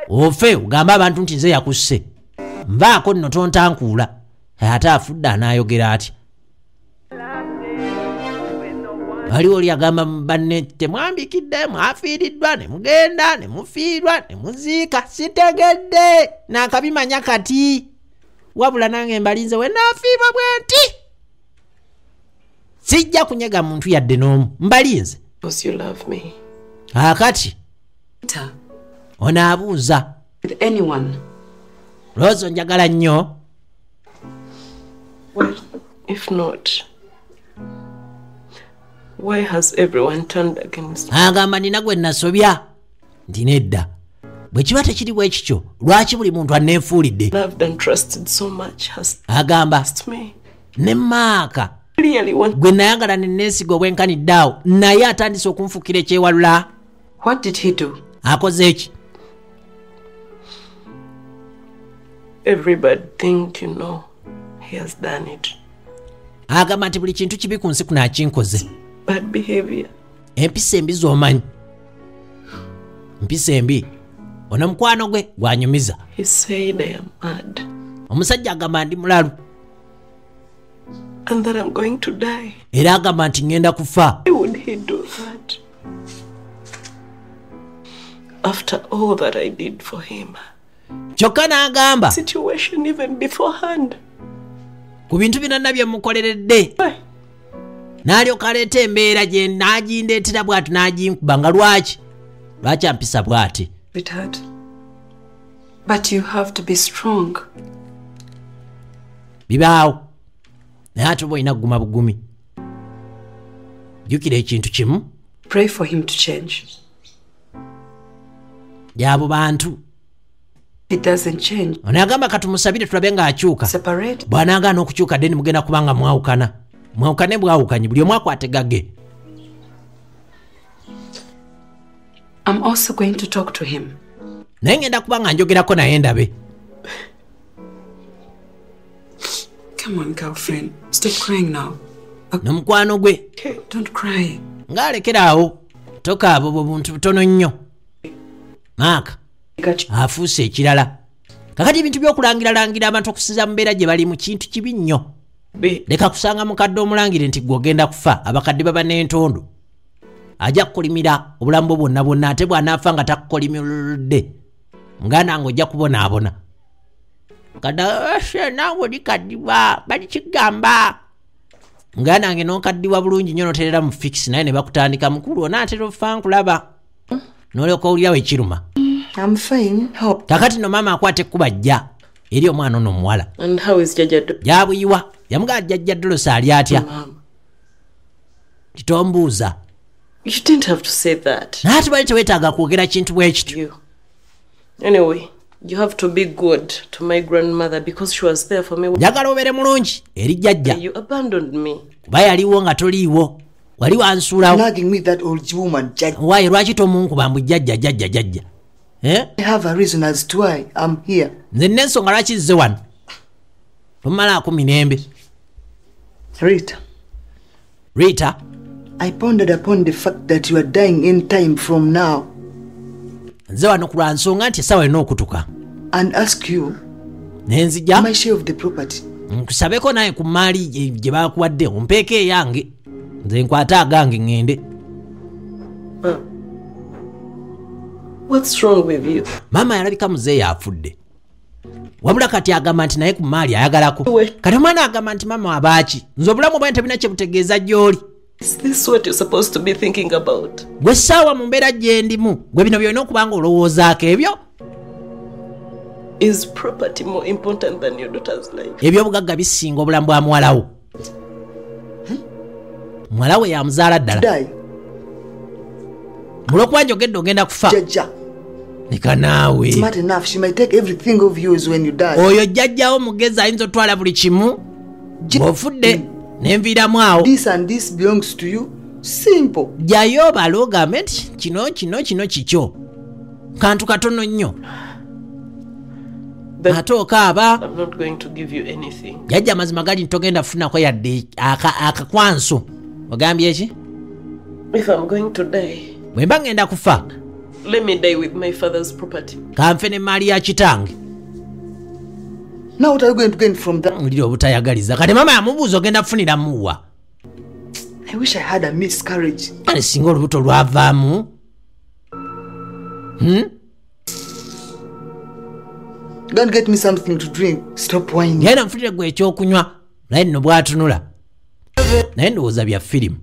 ofe ogambe abantu nti nze yakusse nvaako nno tontankuula ate afudde anaayogera atya. Waliwo oli agamba banne temwambikidde mwafiiriddwa ne mugenda ne mufiirwa ne muziika sitegedde naakabimanya kati wabula nange mbalinze we naafiirwa bwe nti sijja kunyega muntu yadde n'omu mbalinze. Because you love me. Akati onaabuuza With anyone. Rozo njagala nnyo. Well, if not, why has everyone turned against me? Agamba nina gwe nasobya nti nedda bwe kiba tekiri bwe kityo lwaki buli muntu anneefuulidde. Loved and trusted so much has Agamba lost me. ne Maaka Really want. gwe nayagala ne neesiga obwenkaniddeawo naye atandise okunfukira ekyewalula. What did he do? Akoze eki? Every bad thing you know, he has done it. Agamba nti buli kintu kibi ku nsi kuno akinkoze. Bad behavior. Empisa embi z'omanyi. Mpisa embi ono mukwano gwe gwanyumiza. He said I am mad Omusajja agamba ndi mulalu and that I'm going to die. era agamba nti ngenda kufa. Why would he do that? After all that I did for him. Kyokka n'agamba Situation even beforehand. ku bintu binonna bye mukoleredde Why? n'alyoka aleeta embeera gye n'agindeetera bw'ati n'aginkuba nga lwaki ampisa bw'ati. Sweetheart. But you have to be strong. Bibaawo naye ate oba olina kuguma bugumi. Jjukira ekintu kimu Pray for him to change. gy'abo bantu. If it doesn't change, Ono agamba katumusabire tulabe ng'akyuka. separate. Bw'anaagaana okukyuka deni mugenda kubanga mwawukana. Mwawukane bwawukanye buli omu akwate gage. I'm also going to talk to him. naye ngenda kuba nga njogerako naye ndabe. Come on, girlfriend. Stop crying now. N'omukwano gwe. Don't cry. Ng'alekeraawo. Tokaaba obwo buntu butono nnyo. Maaka. Afuuse ekirala. Kakati ebintu by'okulangira abantu okusinza mu mbeera gye bali mu kintu kibi nnyo. Leka kusanga mukadde omulangire nti gw'ogenda kufa abakadde baba n'entondo. Ajja kukolimira obulamu bwonna ate bw'anaafa nga takukolimirudde. Ngana ng'ojja kubonaabona. Kadashe nango likadiwa bali kigamba. Ngana nge nonkadiwa bulungi nnyo noterera mu fix naye ne bakutandika mukulu onaatera ofa nkulaba. Nolyoka owulira ekiruma. I'm fine. Hope. Kakati no mama akwate kubajja eri omwana ono omuwala. And how is Jaja? Yabuyiwa yamugaa Jajja Dolosa ali atya. Kitombuuza. You didn't have to say that. Naati bali teweetaaga kwogera kintu bwe kityo. Anyway, you have to be good to my grandmother because she was there for me. Njagala obeere mulungi eri jjajja. You abandoned me. Kuba yaliwo nga toliiwo. Wali wansuulawo. Nagging me that old woman, Jajja. Why lwaki tomunkuba mbu jjajja? I have a reason as to why I'm here. Nze n'ensonga lwaki nze wano. Tomalaako mirembe. Rita. I pondered upon the fact that you are dying in time from now. Nze wano ku lwa nsonga nti essaawa erina okutuka. And ask you. Nenzija. My share of the property. Nkusabeko naye ku maali gye baakuwadde ompeeko eyange. Nze nkwate agange ngende. What's wrong with you? Mama yalabika muzeeyi yafudde. Wabula kati agamba nti naye ku maali ayagalako. Kati omwana agamba nti mama abaaki. Nze obulamu bwange tebina kye butegeeza gy'oli. Is this what you're supposed to be thinking about? Gwe ssaawa mu mbeera gye ndimu. Gwe bino byolina okuba nga olowoozaako ebyo. Is property more important than your daughter's life? Ebyobugagga bisinga obulamu bwa muwalawo. Muwala we yamuzaala ddala. Mulwokuba njogedde ogenda kufa. Jajja. Leka naawe. Smart enough, she might take everything of yours when you die. Oyo jjajjawo mugezi ayinza otwala buli kimu. Bw'ofudde n'enviiramu awo. This and this belongs to you. Simple. Jjayo balo ogambe nti kino kikyo. Kantu katono nnyo. Ate okaaba. I'm not going to give you anything. Jajja mazima gali ntogenda funako yadde akakwanso. Ogambye ki? If I'm going to die, bwe mba ngenda kufa, let me die with my father's property. Kanfe ne maali ya kitange. Now what are you going to gain from that? Ndiro obutayagaliza. Kati mama yamubuuza ogenda kufunira muwa. I wish I had a miscarriage. Ale singa olubuto lwavaamu. Go and get me something to drink. Stop whining. Yena mfulire gwe ekyokunywa. Naye nno bw'atunula. Naye ndowooza bya firimu.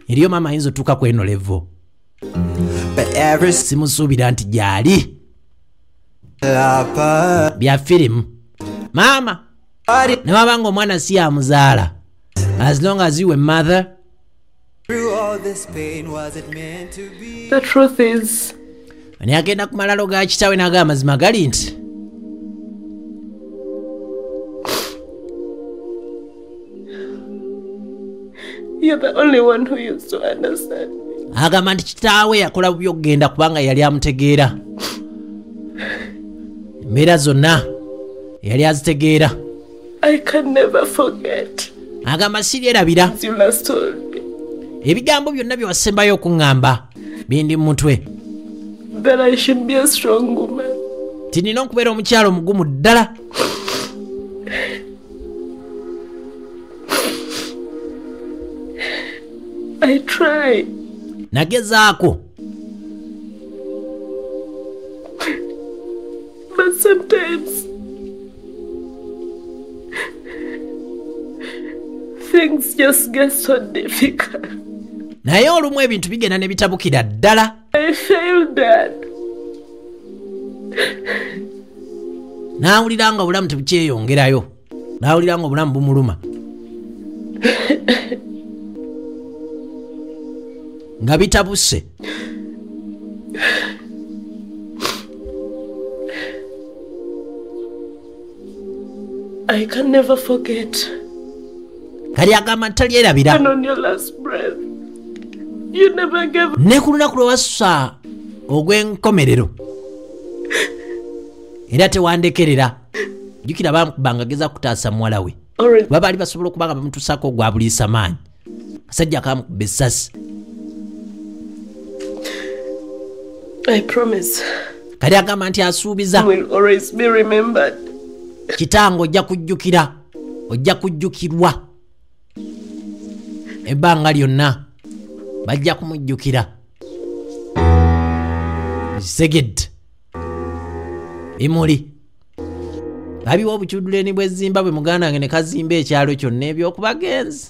Eriyo mama ayinza otuuka ku eno levo. Simusuubira nti gyali. Bya firimu. Mama. Ne wabanga omwana si yamuzaala. As long as you were mother. The truth is. Ani agenda ku malalo ga kitaawe n'agamba amazima gali nti. You're the only one who used to understand me. Agamba nti kitaawe yakola bubi okugenda kubanga yali amutegeera. Embeera zonna yali azitegeera. I can never forget. Agamba siryerabira. You last told me. Ebigambo byonna bye wasembayo okuŋŋamba bindi mu mutwe. That I should be a strong woman. Tinina okubeera omukyalo omugumu ddala. I try. Nagezaako. But sometimes things just get so difficult. Naye olumu ebintu bigenda ne bitabukira ddala. I failed Dad. Naawulira nga obulamu tebukyeyongerayo. Naawulira nga obulamu bumuluma. Nga bitabuse. I can never forget. Kali agamba talyerabira. And on your last breath, you never gave. Ne ku lunaku lwe wasusa ogw'enkomerero era tewandekerera jukira bamukubanga geza kutaasa muwala we babaali basobola okubanga bamutuusako gwa buliisa maanyi kasajja kamukuba essasi. I promise. Kali agamba nti asuubiza will always be remembered. Kitango ojja kujjukira, ojja kujjukirwa ebbanga lyonna bajja kumujjukira. Seged Imuli abiwa obukyuduleni bwe Zimbabwe muganda wange ne kazimba ekyalo kyonna ebyokubagenzi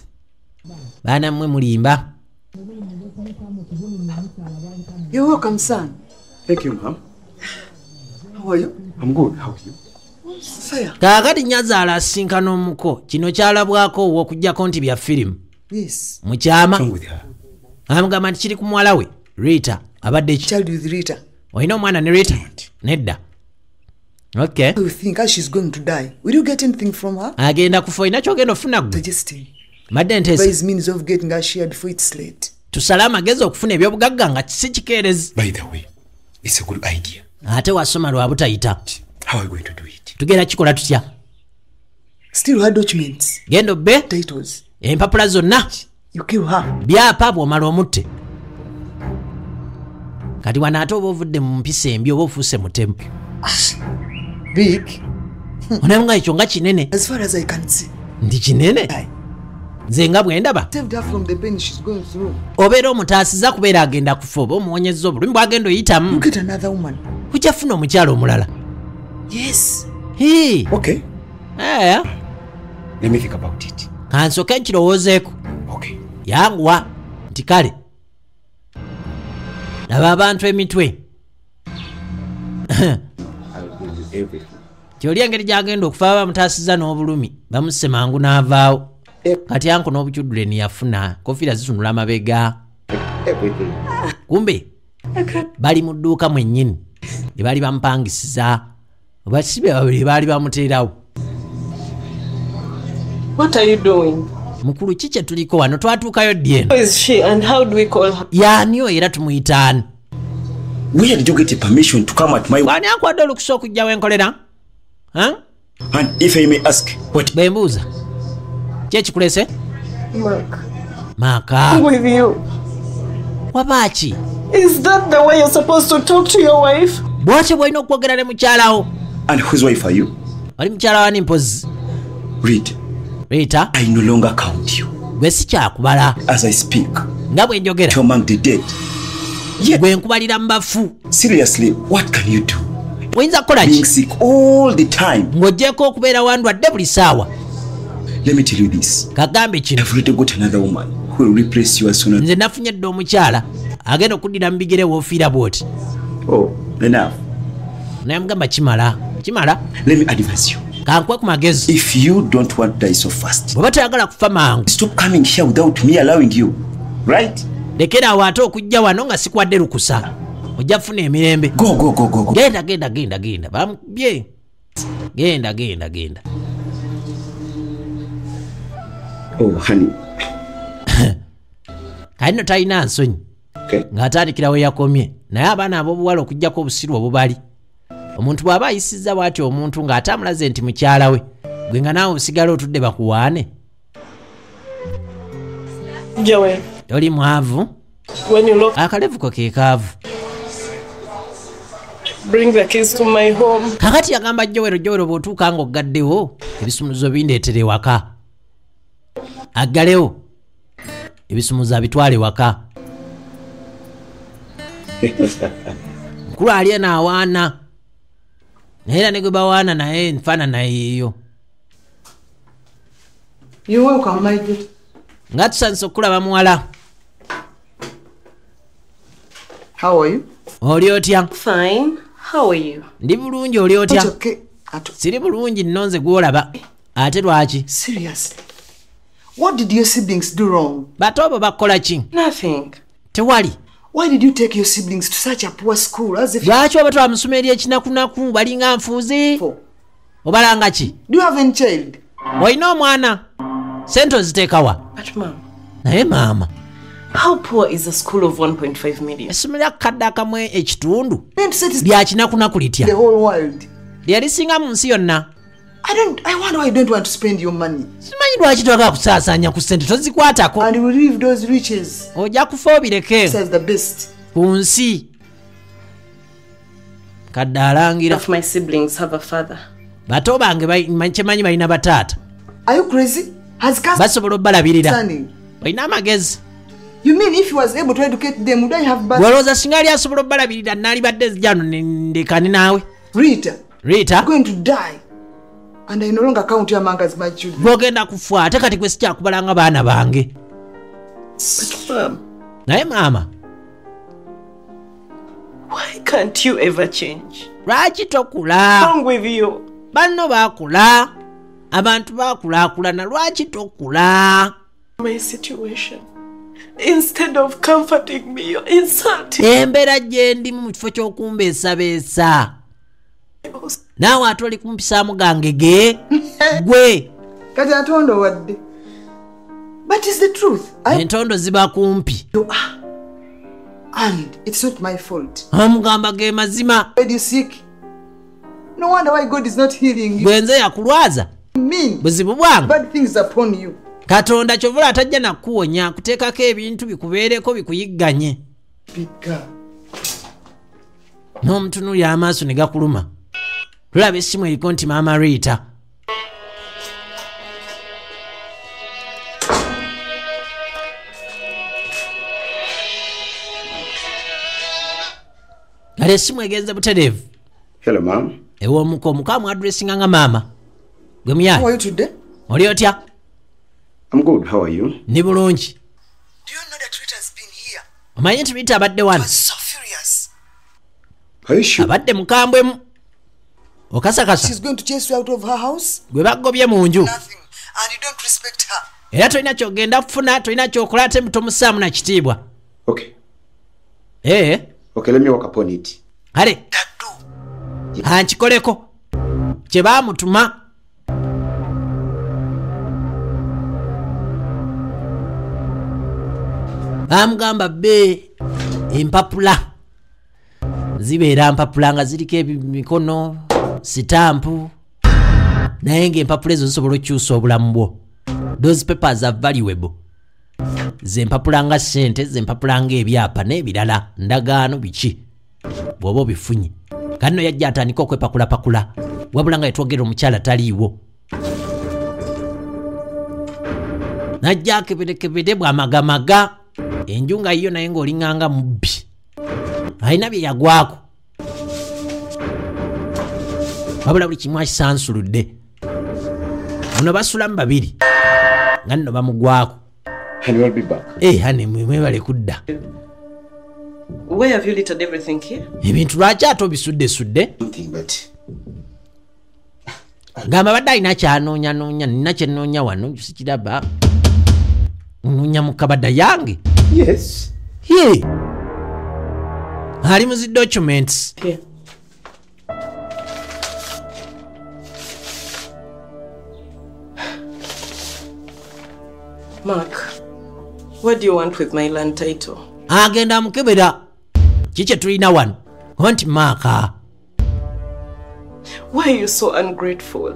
baana mmwe mulimba. You're welcome, son. Thank you, Mom. How are you? I'm good. How are you? Fair. Kaakati Nyazaala asinkana omuko kino kyalabwako okujjako nti bya firimu. Yes. Mukyama amugamba nti kiri ku muwala we Rita abadde ki? Child with Rita. Oyina omwana ne Rita? Nedda. Okay. You think as she's going to die? Will you get anything from her? Agenda kufa oyina kyogenda ofuna gwe. Digesting. Madde nteesa. By his means of getting her shared for its late. Tusale amagezi okufuna ebyobugagga nga si kikeerezi. By the way, it's a good idea. Ate wasoma lwa butayita. How are we going to do it? Tugenda kikola tutya? Still her documents. Genda obbe Titles. empapula zonna. You kill her. Byapa bw'omala omutte. Kati wano ate oba ovudde mu mpisa embi oba ofuuse mutemu. Big. Onamu nga ekyo nga kinene. As far as I can see. Ndi kinene? Nze nga bwe ndaba. Saved her from the pain she's going through. Obeera omutaasiza kubeera agenda kufa oba omuwonyezza obulumi bw'agenda oyitamu. You get another woman. Ujja funa omukyala omulala. Yes. Hii. Okay. Aya. Let me think about it. Kansoke nkirowoozeeko. Okay. Yanguwa nti kale laba abantu emitwe kyoli engeri gyagenda okufa bamutaasiza n'obulumi bamusse mangu n'avaawo kati anko n'obukyudduleni yafuna kofiira zitunula amabega kumbe bali mu dduuka mwennyini lye baali bamupangisiza oba sibe babiri baali bamuteerawo. What are you doing? Mukulu ki kye tuliko wano twatuukayo ddi eno? Who is she and how do we call her? Yaaniyo era tumuyitaani? Where did you get a permission to come at my... Wani akwadde olukusa okujja wenkolera? Huh? And if I may ask, what... Bembuuza. Ki ekikulese? Mark. Maka. With you. Wabaaki? Is that the way you're supposed to talk to your wife? Bwaki bw'olina okwogera ne mukyalawo? And whose wife are you? Oli mukyala wani mpozi? Read. Rita? I no longer count you. Gwe sikyakubala. As I speak. Nga bwe njogera. To among the dead. Gwe nkubalira mu bafu. Seriously, what can you do? Oyinza kukola ki? Being sick all the time. Ng'oggyeko okubeera wandwadde buli ssaawa. Let me tell you this. Kagambe kino. I've already got another woman who will replace you as soon as... Nze nafunye dde omukyala agenda okuddira mu bigere w'ofiira bw'oti. Oh, enough. Naye mugamba kimala. Kimala. Let me advise you. Kankwe ku magezi. If you don't want to die so fast, bw'oba toyagala kufa mangu, stop coming here without me allowing you. Right? Lekera awo ate okujja wano nga sikuwadde lukusa. Ojja kufuna emirembe. Go. Genda. Bamubye. Genda. Oh, honey. Kali no talina nsonyi. Okay. Ng'atandikira we yakomye. Naye abaana ab'obuwala okugjako obusiru obubali. Omuntu bw'aba ayisizza bw'ati omuntu ng'ate amulaze nti mukyala we, gwe nga naawe osigala otudde bakuwaane. Joey. Oli mwavu. When you look... Akalevuko ke kaavu. Bring the keys to my home. Kakati yagamba Jowero bw'otuuka ng'oggaddewo ebisumuzo bindeetere waka. Aggalewo ebisumuzo abitwale waka. Mukulu ali naawaana. Naye ne gwe bawaana naye nfaanana yeeyo. You're welcome, my dear. Nga tusanise okulaba muwala. How are you? Oli otya? Fine. How are you? Ndi bulungi, oli otya? It's okay. Siri bulungi nno nze gw'olaba. Ate lwaki? Seriously. What did your siblings do wrong? Bato abo bakola ki? Nothing. Tewali. Why did you take your siblings to such a poor school as if... Lwaki oba twamusoma eri ekinakunaku balinga nfuuzi? Obalanga ki? Do you have any child? Olina omwana? Sente oziteeka wa? But mom. Naye maama. How poor is a school of 1.5 million? Essomero kadda kamwe ekitundu Then to set lya kinakunaku litya the whole world. lyalisinga mu nsi yonna. I wonder why you don't want to spend your money. Simanyi lwaki toyagala kusaasaanya ku ssente tozikwatako. And we leave those riches. Ojja kufa obireke Says the best. ku nsi. Kadde alangira. Of my siblings have a father. Bato bange kyemanyi balina bataata. Are you crazy? Has cast basobola obbalabirira. standing. Balina amagezi. You mean if he was able to educate them, would I have bad? Walowooza singa ali asobola obbalabirira naali badde zijjano ndekani naawe. Rita, going to die. And I no longer count you among as my children. Bw'ogenda kufa ate kati gwe sikyakubalanga baana bange. Naye maama. Why can't you ever change? Lwaki tokula? Wrong with you? Banno baakula. Abantu baakulaakulana lwaki tokula? My situation. Instead of comforting me, you're insulting. Embeera gye ndimu mu kifo ky'okumbeesabeesa. Naawe ate oli kumpisaamu gange ge. Gwe. Kati atondo wadde. But it's the truth. Entondo ziba kumpi. You are. And it's not my fault. Amugamba ge mazima. Why are you sick? No wonder why God is not healing you. Bwenze yakulwaza. Buzibu bwange. Bad things upon you. Katonda kyovula atajja nakuwonya kuteekako ebintu bikubeereko bikuyigganye. N'omutunuulira amaaso ne gakuluma. Tulaba essimu eriko nti maama Rita. Kale essimu egenze butereevu. Hello, ma'am. Ew'omuko omukamu adressinga nga maama. Gwe muyaye. How are you today? Oli otya? I'm good. How are you? Ni bulungi. Do you know that Rita's been here? Omanyi nti Rita abadde wano. So furious. Are you sure? Abadde mukambwemu. Okasakasa. She's going to chase you out of her house? Gwe bagobye mu nju. Nothing. And you don't respect her. Era tolina kyogenda kufuna, tolina kyokola ate tomusaamu na kitiibwa. Okay. Okay, let me work upon it. Kale. Hankikoleko. Kye baamutuma. Bamugamba be empapula. Zibeera mpapula nga ziriko emikono, sitampu. Naye ng'empapula ezo zisobola okukyusa obulamu bwo. Those papers are valuable. Zempapula nga ssente, zempapula nga ebyapa n'ebirala, ndagaano biki. Bw'oba obifunye. Kano yajja atandika okwepakula wabula nga yetwogera omukyala taliiwo. Najja keberekebere bw'amagamaga. Enju nga yiyo naye ng'olinganga mubbi. Alina bye yagwako. Wabula buli kimu akisansuludde. Ono basulamu babiri. Nga nno bamugwako. And we'll be back. Hane mwebale kudda. Where have you littered everything here? Ebintu lwaki ate obisudde? Nothing but... Gamba badde alina kyanoonya, nina kye nnoonya wano, sikiraba. Nnoonya mu kabada yange. Yes. Here. Ali mu zi documents. Here. Mark, what do you want with my land title? Agenda mukebera. Kiki tulina wano? Wanti Maaka. Why are you so ungrateful?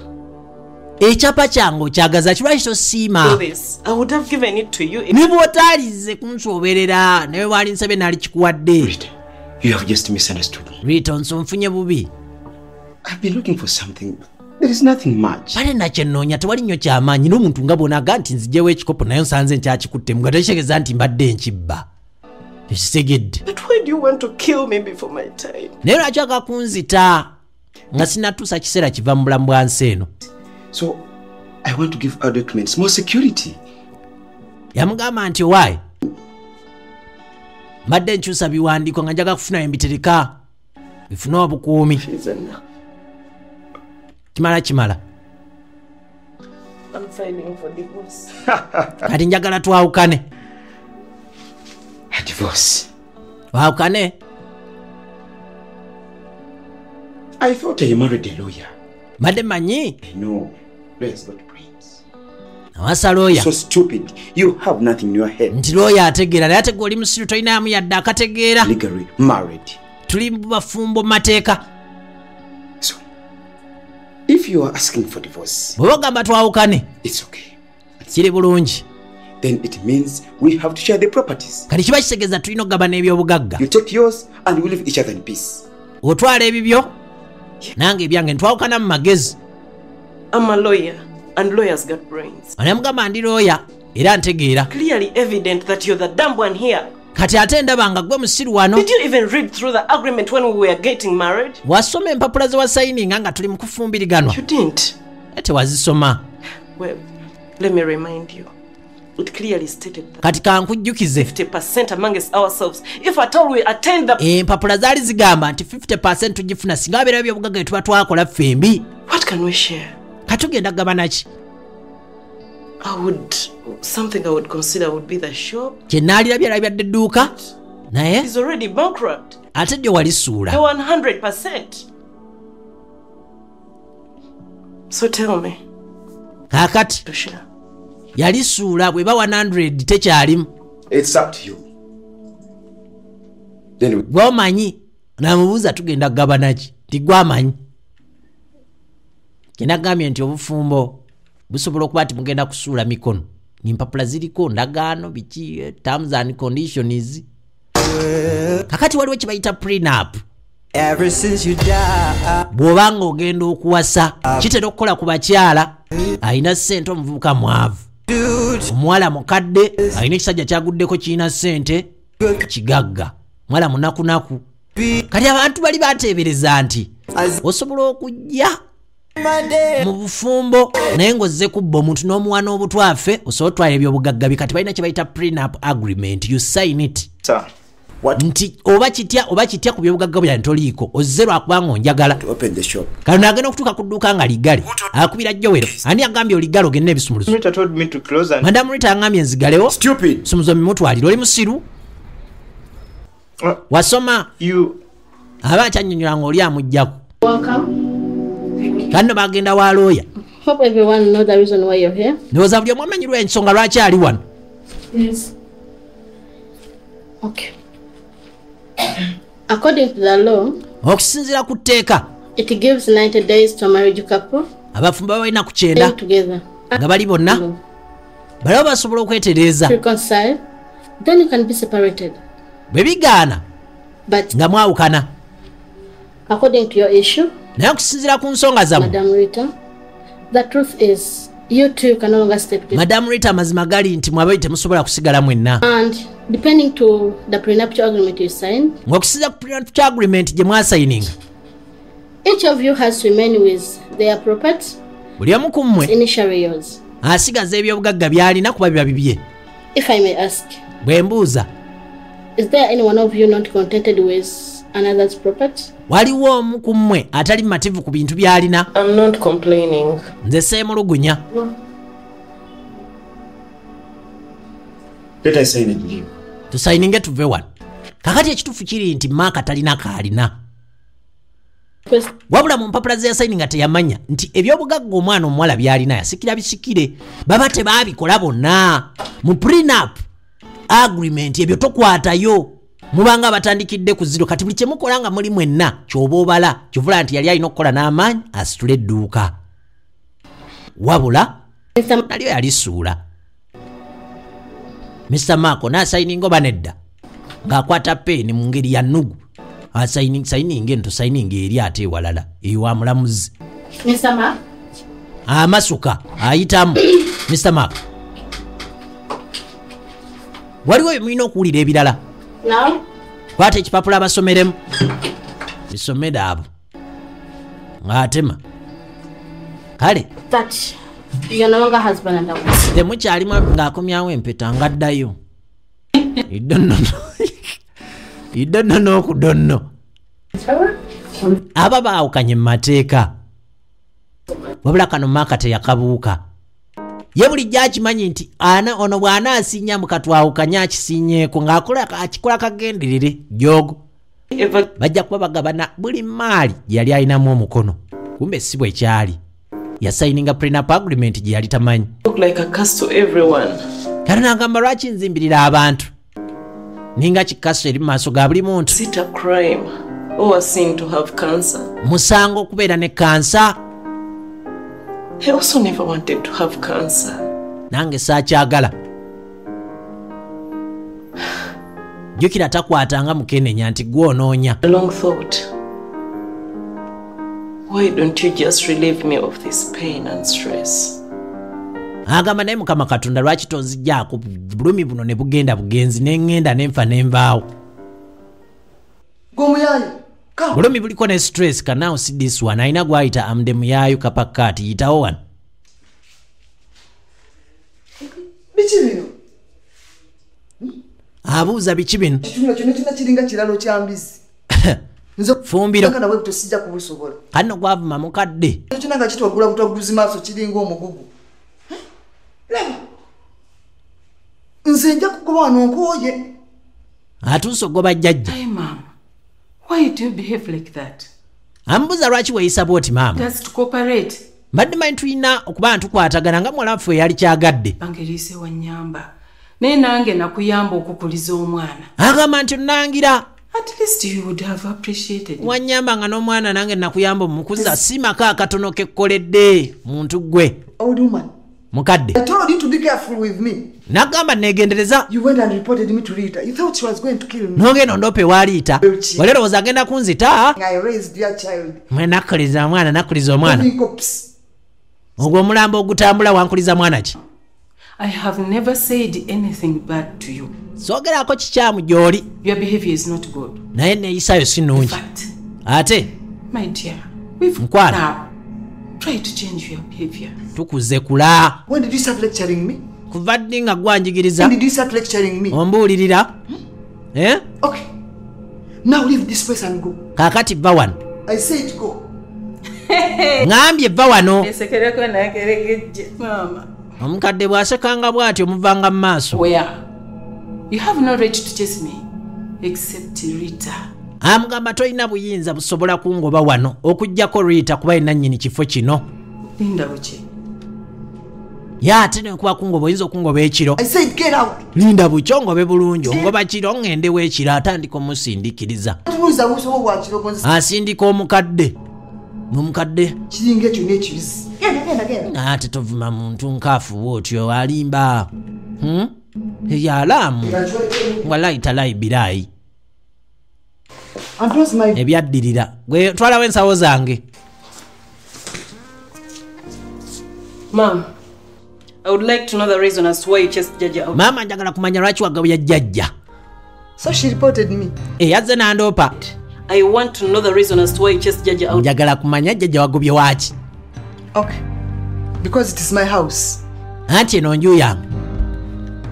Ekyapa kyange okyagaza kirwaki tosiima? I would have given it to you if... Ne bw'otaalize kunsoberera naye waali nsabye naali kikuwadde. Rita, you have just misunderstood me. Rita, nsonfunye bubi. I've been looking for something. There is nothing much. Pale nakyenoonya tewali nnyo kyamaanyi n'omuntu nga bw'onaga nti nziggyewo ekikopo naye nsanze nkyakikuttemu nga tekitegeeza nti mbadde nkibba. Tekisegedde. But why do you want to kill me before my time? Naye lwaki akakunzita nga sinatuusa kiseera kiva mu bulamu bwa nsi eno? So, I want to give our documents more security. Yamugamba nti owaayi. Mbadde nkyusa biwandiiko nga njaga kufuna embitereka. Bifune obukuumi. Kimala. I'm filing for divorce. Kati njagala twawukane. A divorce? Twawukane? I thought I married a lawyer. Mbadde manyi? No, lawyers got brains. awasa lawyer. So stupid. You have nothing in your head. Nti lawyer ategeera naye ate gw'oli musiru tolinamu yadde akategeera. Legally married. Tuli mu bafumbo mateeka. So, if you are asking for divorce, bwe bagamba twawukane, it's okay. Kiri bulungi. Then it means we have to share the properties. Kati kiba kitegeeza tulina okugabana ebyobugagga. You take yours and we leave each other in peace. Otwala ebibyo nange ebyange ntwawukana mu magezi. I'm a lawyer and lawyers got brains. Anamugamba ndi lawyer era ntegeera. Clearly evident that you're the dumb one here. Kati ate ndaba nga gwe musiru wano. Did you even read through the agreement when we were getting married? Wasoma empapula ze wasayininga nga tuli mu kufumbiriganwa. You didn't. Ate wazisoma. Well, let me remind you. It clearly stated that kati kankujjukize 50% amongst ourselves if at all we attend the empapula zaali zigamba nti 50% tugifuna singa abeera byobugagga tuba twakola ffembi. What can we share? Katugenda kugabana ki? Something I would consider would be the shop. Kye naalirabye alabadde edduuka naye he's already bankrupt. Ate ddyo walisuula. 100%. So tell me. Kakati yalisuula bwe ba 100 tekyalimu. It's up to you. Then gwomanyi namubuuza tugenda kugabana ki? Tigwamanyi. Kinagambye nti obufumbo busobola okuba nti mugenda kusuula mikono. Nimpapula ziriko ndagaano biki terms and conditions. Kakati waliwo kibayita prenup. Ever since you died. Bw'obanga ogenda okuwasa kitera okukola ku bakyala ayina ssente omuvubuka mwavu. Omuwala mukadde ayina ekisajja kyaguddeko kirina ssente kigagga. Mwala munakunaku. Kati abantu bali bateebereza nti osobola okujja mu bufumbo naye ng'ozze kubba omuntu n'omuwana obutwafe osobola otwala ebyobugagga bi. Kati balina kye bayita prenup agreement. You sign it. Nti oba kitya ku byobugagga bya ntoliiko ozze lwakubanga onjagala. Kati nagenda okutuuka ku dduuka nga ligale akubira jjowero. Ani agambye oligale ogenda ebisumuluzo? Madamu Rita angambye nzigalewo. Sumuzo mimutwalire oli musiru. Wasoma aba akyanyonyola ng'oli amugjaku. Kano bagenda wa lawyer. Hope everyone know the reason why you're here. Ndowooza buli omu amanyirwa ensonga lwaki ali wano. Yes. Okay. According to the law, okusinziira ku tteeka, it gives 90 days to a marriage couple abafumbo balina ku 9 nga bali bonna baliwo basobola okwetereeza reconcile, then you can be separated. Bwe bigaana nga mwawukana. According to your issue, naye okusinziira ku nsonga zammwe, Madam Rita, the truth is you two can no longer stay together. Madam Rita, amazima gali nti mwabayi temusobola kusigala mwenna. And depending to the prenuptial agreement you signed, ng'okusinziira ku prenuptial agreement gye mwasayininga, each of you has to remain with their property. Buli omu ku mmwe initially yours. Asigaza ebyobugagga byalina kuba biba bibye. If I may ask, bwe mbuuza, is there any one of you not contented with another's property? Waliwo omu ku mmwe atali mativu ku bintu byalina? I'm not complaining. Nze seemulugunya. Let us sign it new. Tusayininge tuve wano. Kakati ekituufu kiri nti maaka talina kaalina. Wabula mu mpapula ze yasayininga teyamanya nti ebyobugagga omwana omuwala byalina yasikira bisikire. Baba tebaabikola bonna. Mu prenup agreement ebyo tokwatayo. Mubanga batandikidde ku zero. Kati buli kye mukola nga muli mwenna ky'oba obala kivula nti yali alina okukola n'amaanyi asitule edduuka. Wabula nalyo yalisuula. Mr. Marco n'asayininga oba nedda ng'akwata peeni mu ngeri ya nnugu. Sayininga ento sayininga eri ate ewalala ewa mulamuzi. Mr. Mark? Amasuka ayitamu. Mr. Mark, waliwo bye mulina okuwulira ebirala. No. Kwata ekipapula abasomeremu. Bisomere abo. Ng'atema. Kale. That you're no longer husband and wife. Temukyalimu ng'akomyawo empeta ng'addayo. Idonno okudonno. Aba baawukanye mu mateeka. Wabula kano maaka teyakabuuka. Ye bulijjo akimanyi nti ono bw'anaasinya mu katwawukanya akisinyeeko akikola kagenderere jogo. Bajja kuba bagabana buli maali yali alinamu omukono. Kumbe si bwe kyali. yasayininga prenup agreement gye yali tamanyi. Look like a curse to everyone. Kale n'agamba lwaki nzimbirira abantu ninga kikaso eri maaso ga buli muntu. Is it a crime or a sin to have cancer? Musango okubeera ne kansa. I also never wanted to have cancer. Nange saakyagala. Jukira takwatanga mukenenya nti gwonoonya. A long thought. Why don't you just relieve me of this pain and stress? Agamba naye Mukama Katonda lwaki tonzijjaako bulumi buno ne bugenda bugenzi neŋŋenda nenfa nenvaawo. Bulumi buliko ne stress can now see this one. Aina gwayita amde muyayo kapakati yitawo wano. Biki bino? Abuuza biki bino? Kitunula kyonna kina kiringa kiralo kya mbizi. Fumbiro. Kana wewe tosijja kubusobola. Kano gwavuma mukadde. Kyonna nga kitwagula butaguzi maaso kiringa omugugu. Lema. Nze nja kukuba wano nkooye. Atuuse ogoba jjajja. Hey, Mom. Why do you behave like that? Ambuza lwaki weeyisa bw'oti maama. Just to cooperate. Mbadde manyi tulina okuba ntukwatagana nga muwala waffe yali kyagadde. Bangeriise wannyamba. Naye nange nakuyamba okukuliza omwana. Agamba nti nnangira. At least you would have appreciated. Wanyamba nga n'omwana nange nakuyamba omukuza si maka akatono kekkoledde muntu gwe. Old woman. Mukadde. I told you to be careful with me. Nagamba negendereza. You went and reported me to Rita. You thought she was going to kill me. Nogenda ondope waliita. Walero agenda kunzita. I raised your child. Mwe nakuliza mwana nakuliza omwana. Ogwo omulambo ogutambula wankuliza mwana ki? I have never said anything bad to you. Sogerako kikyamu gy'oli. Your behavior is not good. Naye neeyisayo si nnungi. Ate? My dear, we've now try to change your behavior. Tukuze kula. When did you start lecturing me? Kuva ddi nga gwanjigiriza. When did you start lecturing me? Ombuulirira. Eh? Okay. Now leave this place and go. Kakati va wano. I said go. Ngambye va wano. Esekereko nakeregejje mama. Omukadde bw'asekanga bw'atyo omuvanga mu maaso. Where? You have no right to chase me except Rita. Amugamba toyina buyinza busobola kungoba wano okujjako Rita kuba ina nnyini kifo kino. Linda buki. Ya ate nekuba kungoba oyinza okungoba ekiro. I said get out. Linda buki ongobe bulungi ongoba kiro ng'endewo ekiro atandika omusindikiriza. Asindika omukadde. Omukadde. Kiringa ekyo n'ekibizi. Genda. Ate tovuma muntu nkaafu otyo alimba. Yalamu. Wallahi talayi birayi. Ebyaddirira. Gwe twalawo ensawo zange. Mom, I would like to know the reason as to why you chased Jaja out. Mama njagala kumanya lwaki wagabya jjajja. So she reported me. Yazze n'andoopa. I want to know the reason as to why you chased Jaja out. Njagala kumanya jjajja wagobye waaki. Okay. Because it is my house. Anti eno nju yange.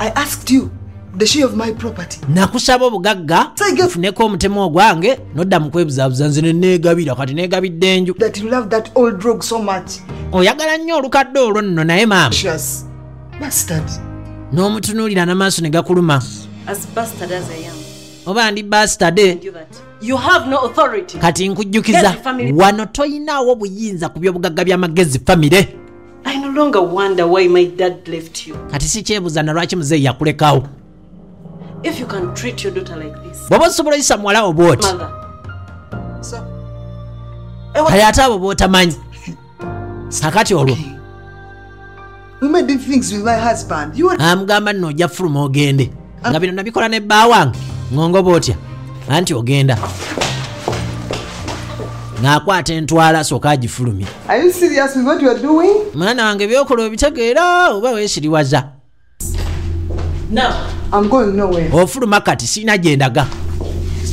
I asked you the share of my property. Nakusaba obugagga funeko omutemu ogwange nodda mu kwebuzaabuza nze neegabira kati neegabidde enju. That you love that old rogue so much. Oyagala nnyo olukadde olwo nno naye maama. Bastard. N'omutunuulira n'amaaso ne gakuluma. As bastard as I am. Oba ndi bastard. You have no authority. Kati nkujjukiza wano toyinaawo buyinza ku by'obugagga by'amagezi famire. I no longer wonder why my dad left you. Kati si kyebuuza na lwaki muzeeyi yakulekawo. If you can treat your daughter like this. Bw'oba osobola oyisa muwala wo bw'oti. Kale ate abo b'otamanyi. Kakati olwo. We made the things with my husband. Amugamba nno ojja fuluma ogende. Nga bino nabikola ne bba wange. Ng'ongoba otya. Anti ogenda. Ng'akwata entwala sooka agifulumye. Are you serious with what you are doing? Mwana wange byokola obitegeera oba weesiriwaza. No. I'm going nowhere. Ofuluma kati sina gyendaga.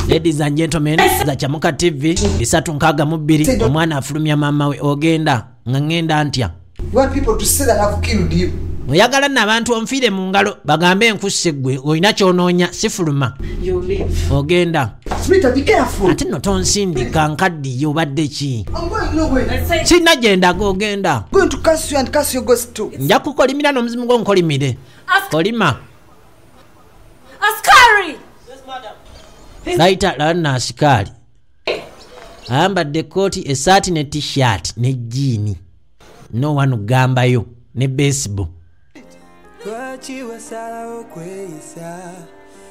Ladies and gentlemen, za Kyamuka TV 362 omwana afulumya mama we ogenda nga ngenda ntya. You want people to say that I've killed you. Oyagala n'abantu onfiire mu ngalo bagambe enkusse ggwe olina kyonoonya sifuluma. You leave. Ogenda. Rita, be careful. Ate no tonsindika nkaddiye obadde ki? I'm going nowhere. Sina gyendaga ogenda. I'm going to curse you and curse your ghost too. Nja kukolimira n'omuzimu gwo nkolimire. Kolima. Askari! Yes, madam. Laita lana asikali. Ayambadde kooti, essaati ne t-shirt ne jjiini. no one ugambayo ne baseball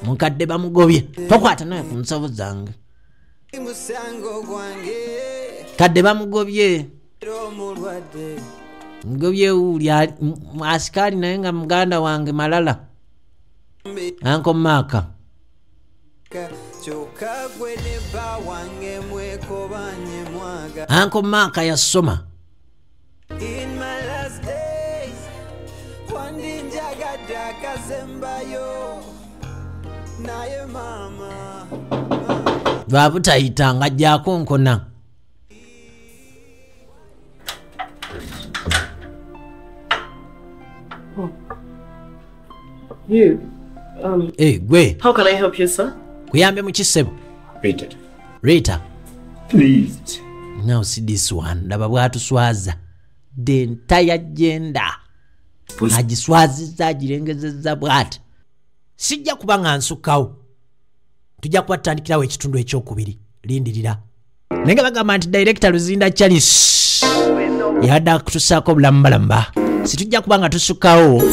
mukadde bamugobye tokwata naye ku nsavu zange kadde bamugobye mugobye uli asikali naye nga muganda wange malala Uncle Maka Uncle Maka yasoma lwabutayitanga ajjako nkona You, hey, gwe. How can I help you, sir? Kuyambe mu kisebo. Writted. Rita. Please. Now see this one. Ndaba bwatuswaza. The entire gender. Agiswaziza agirengezeza bwati. Sijja kubanga nsukawo. Tujja kwatandikirawo ekitundu ekyokubiri. Lindirira. Nenge bagamba nti director Luzinda Charles. Yada kutusako bulambalamba. Situjja kubanga tusukawo.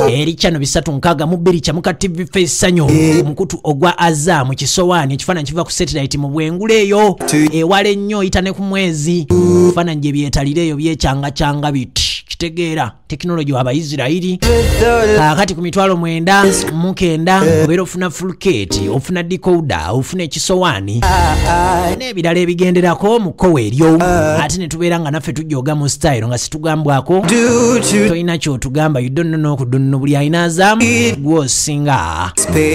Eri chano bisatu nkaga mubiri chamuka TV face sanyo omukutu ogwa Azam kisowani ekifana kiva ku satellite mu bwenguleyo ewale nnyo itane ku mwezi fana nje byetalireyo byechanga biti kitegeera technology wa Abayisirairi akati ku mitwalo 9 mukenda obero ofuna full kit ofuna decoder ofuna ekisowani n'ebirala ebigenderako mu koweryo ate ne tubeera nga naffe tujjoga mu style nga situgambwako toyina kyo tugamba you don't know kudunno buli ayina Azam gwosinga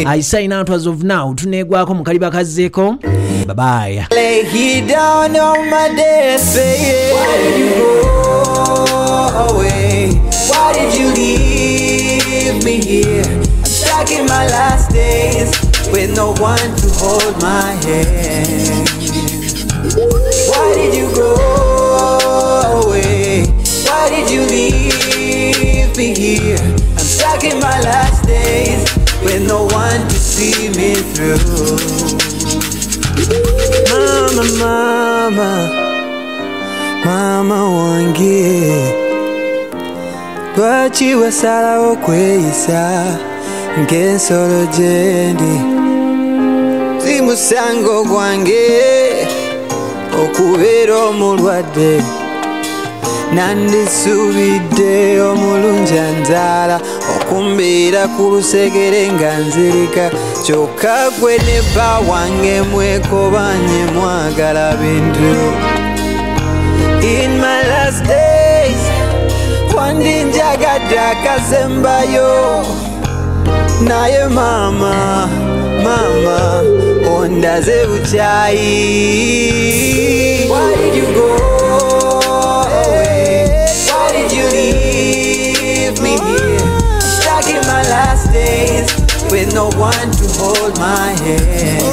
I sign out as of now tunegwako mukaliba kazzeko bye bye. Lay down on my desk, baby. Why did you go away? Why did you leave me here? I'm stuck in my last days with no one to hold my hand. Why did you go away? Why did you leave me here? I'm stuck in my last days with no one to see me through. Mama wange lwaki wasalawo okweyisa ng'ensolo gyendi si musango gwange okubeera omulwadde nandisuubidde omulungi anzaala okumbeera ku lusegere nga nzirika kyokka gwe ne bba wange mwekobanye mwagala bintu. In my last days wandinjagadde akasembayo naye mama ondaze bukyayi. Why did you go away? Why did you leave me here? Stuck in my last days with no one to hold my hand.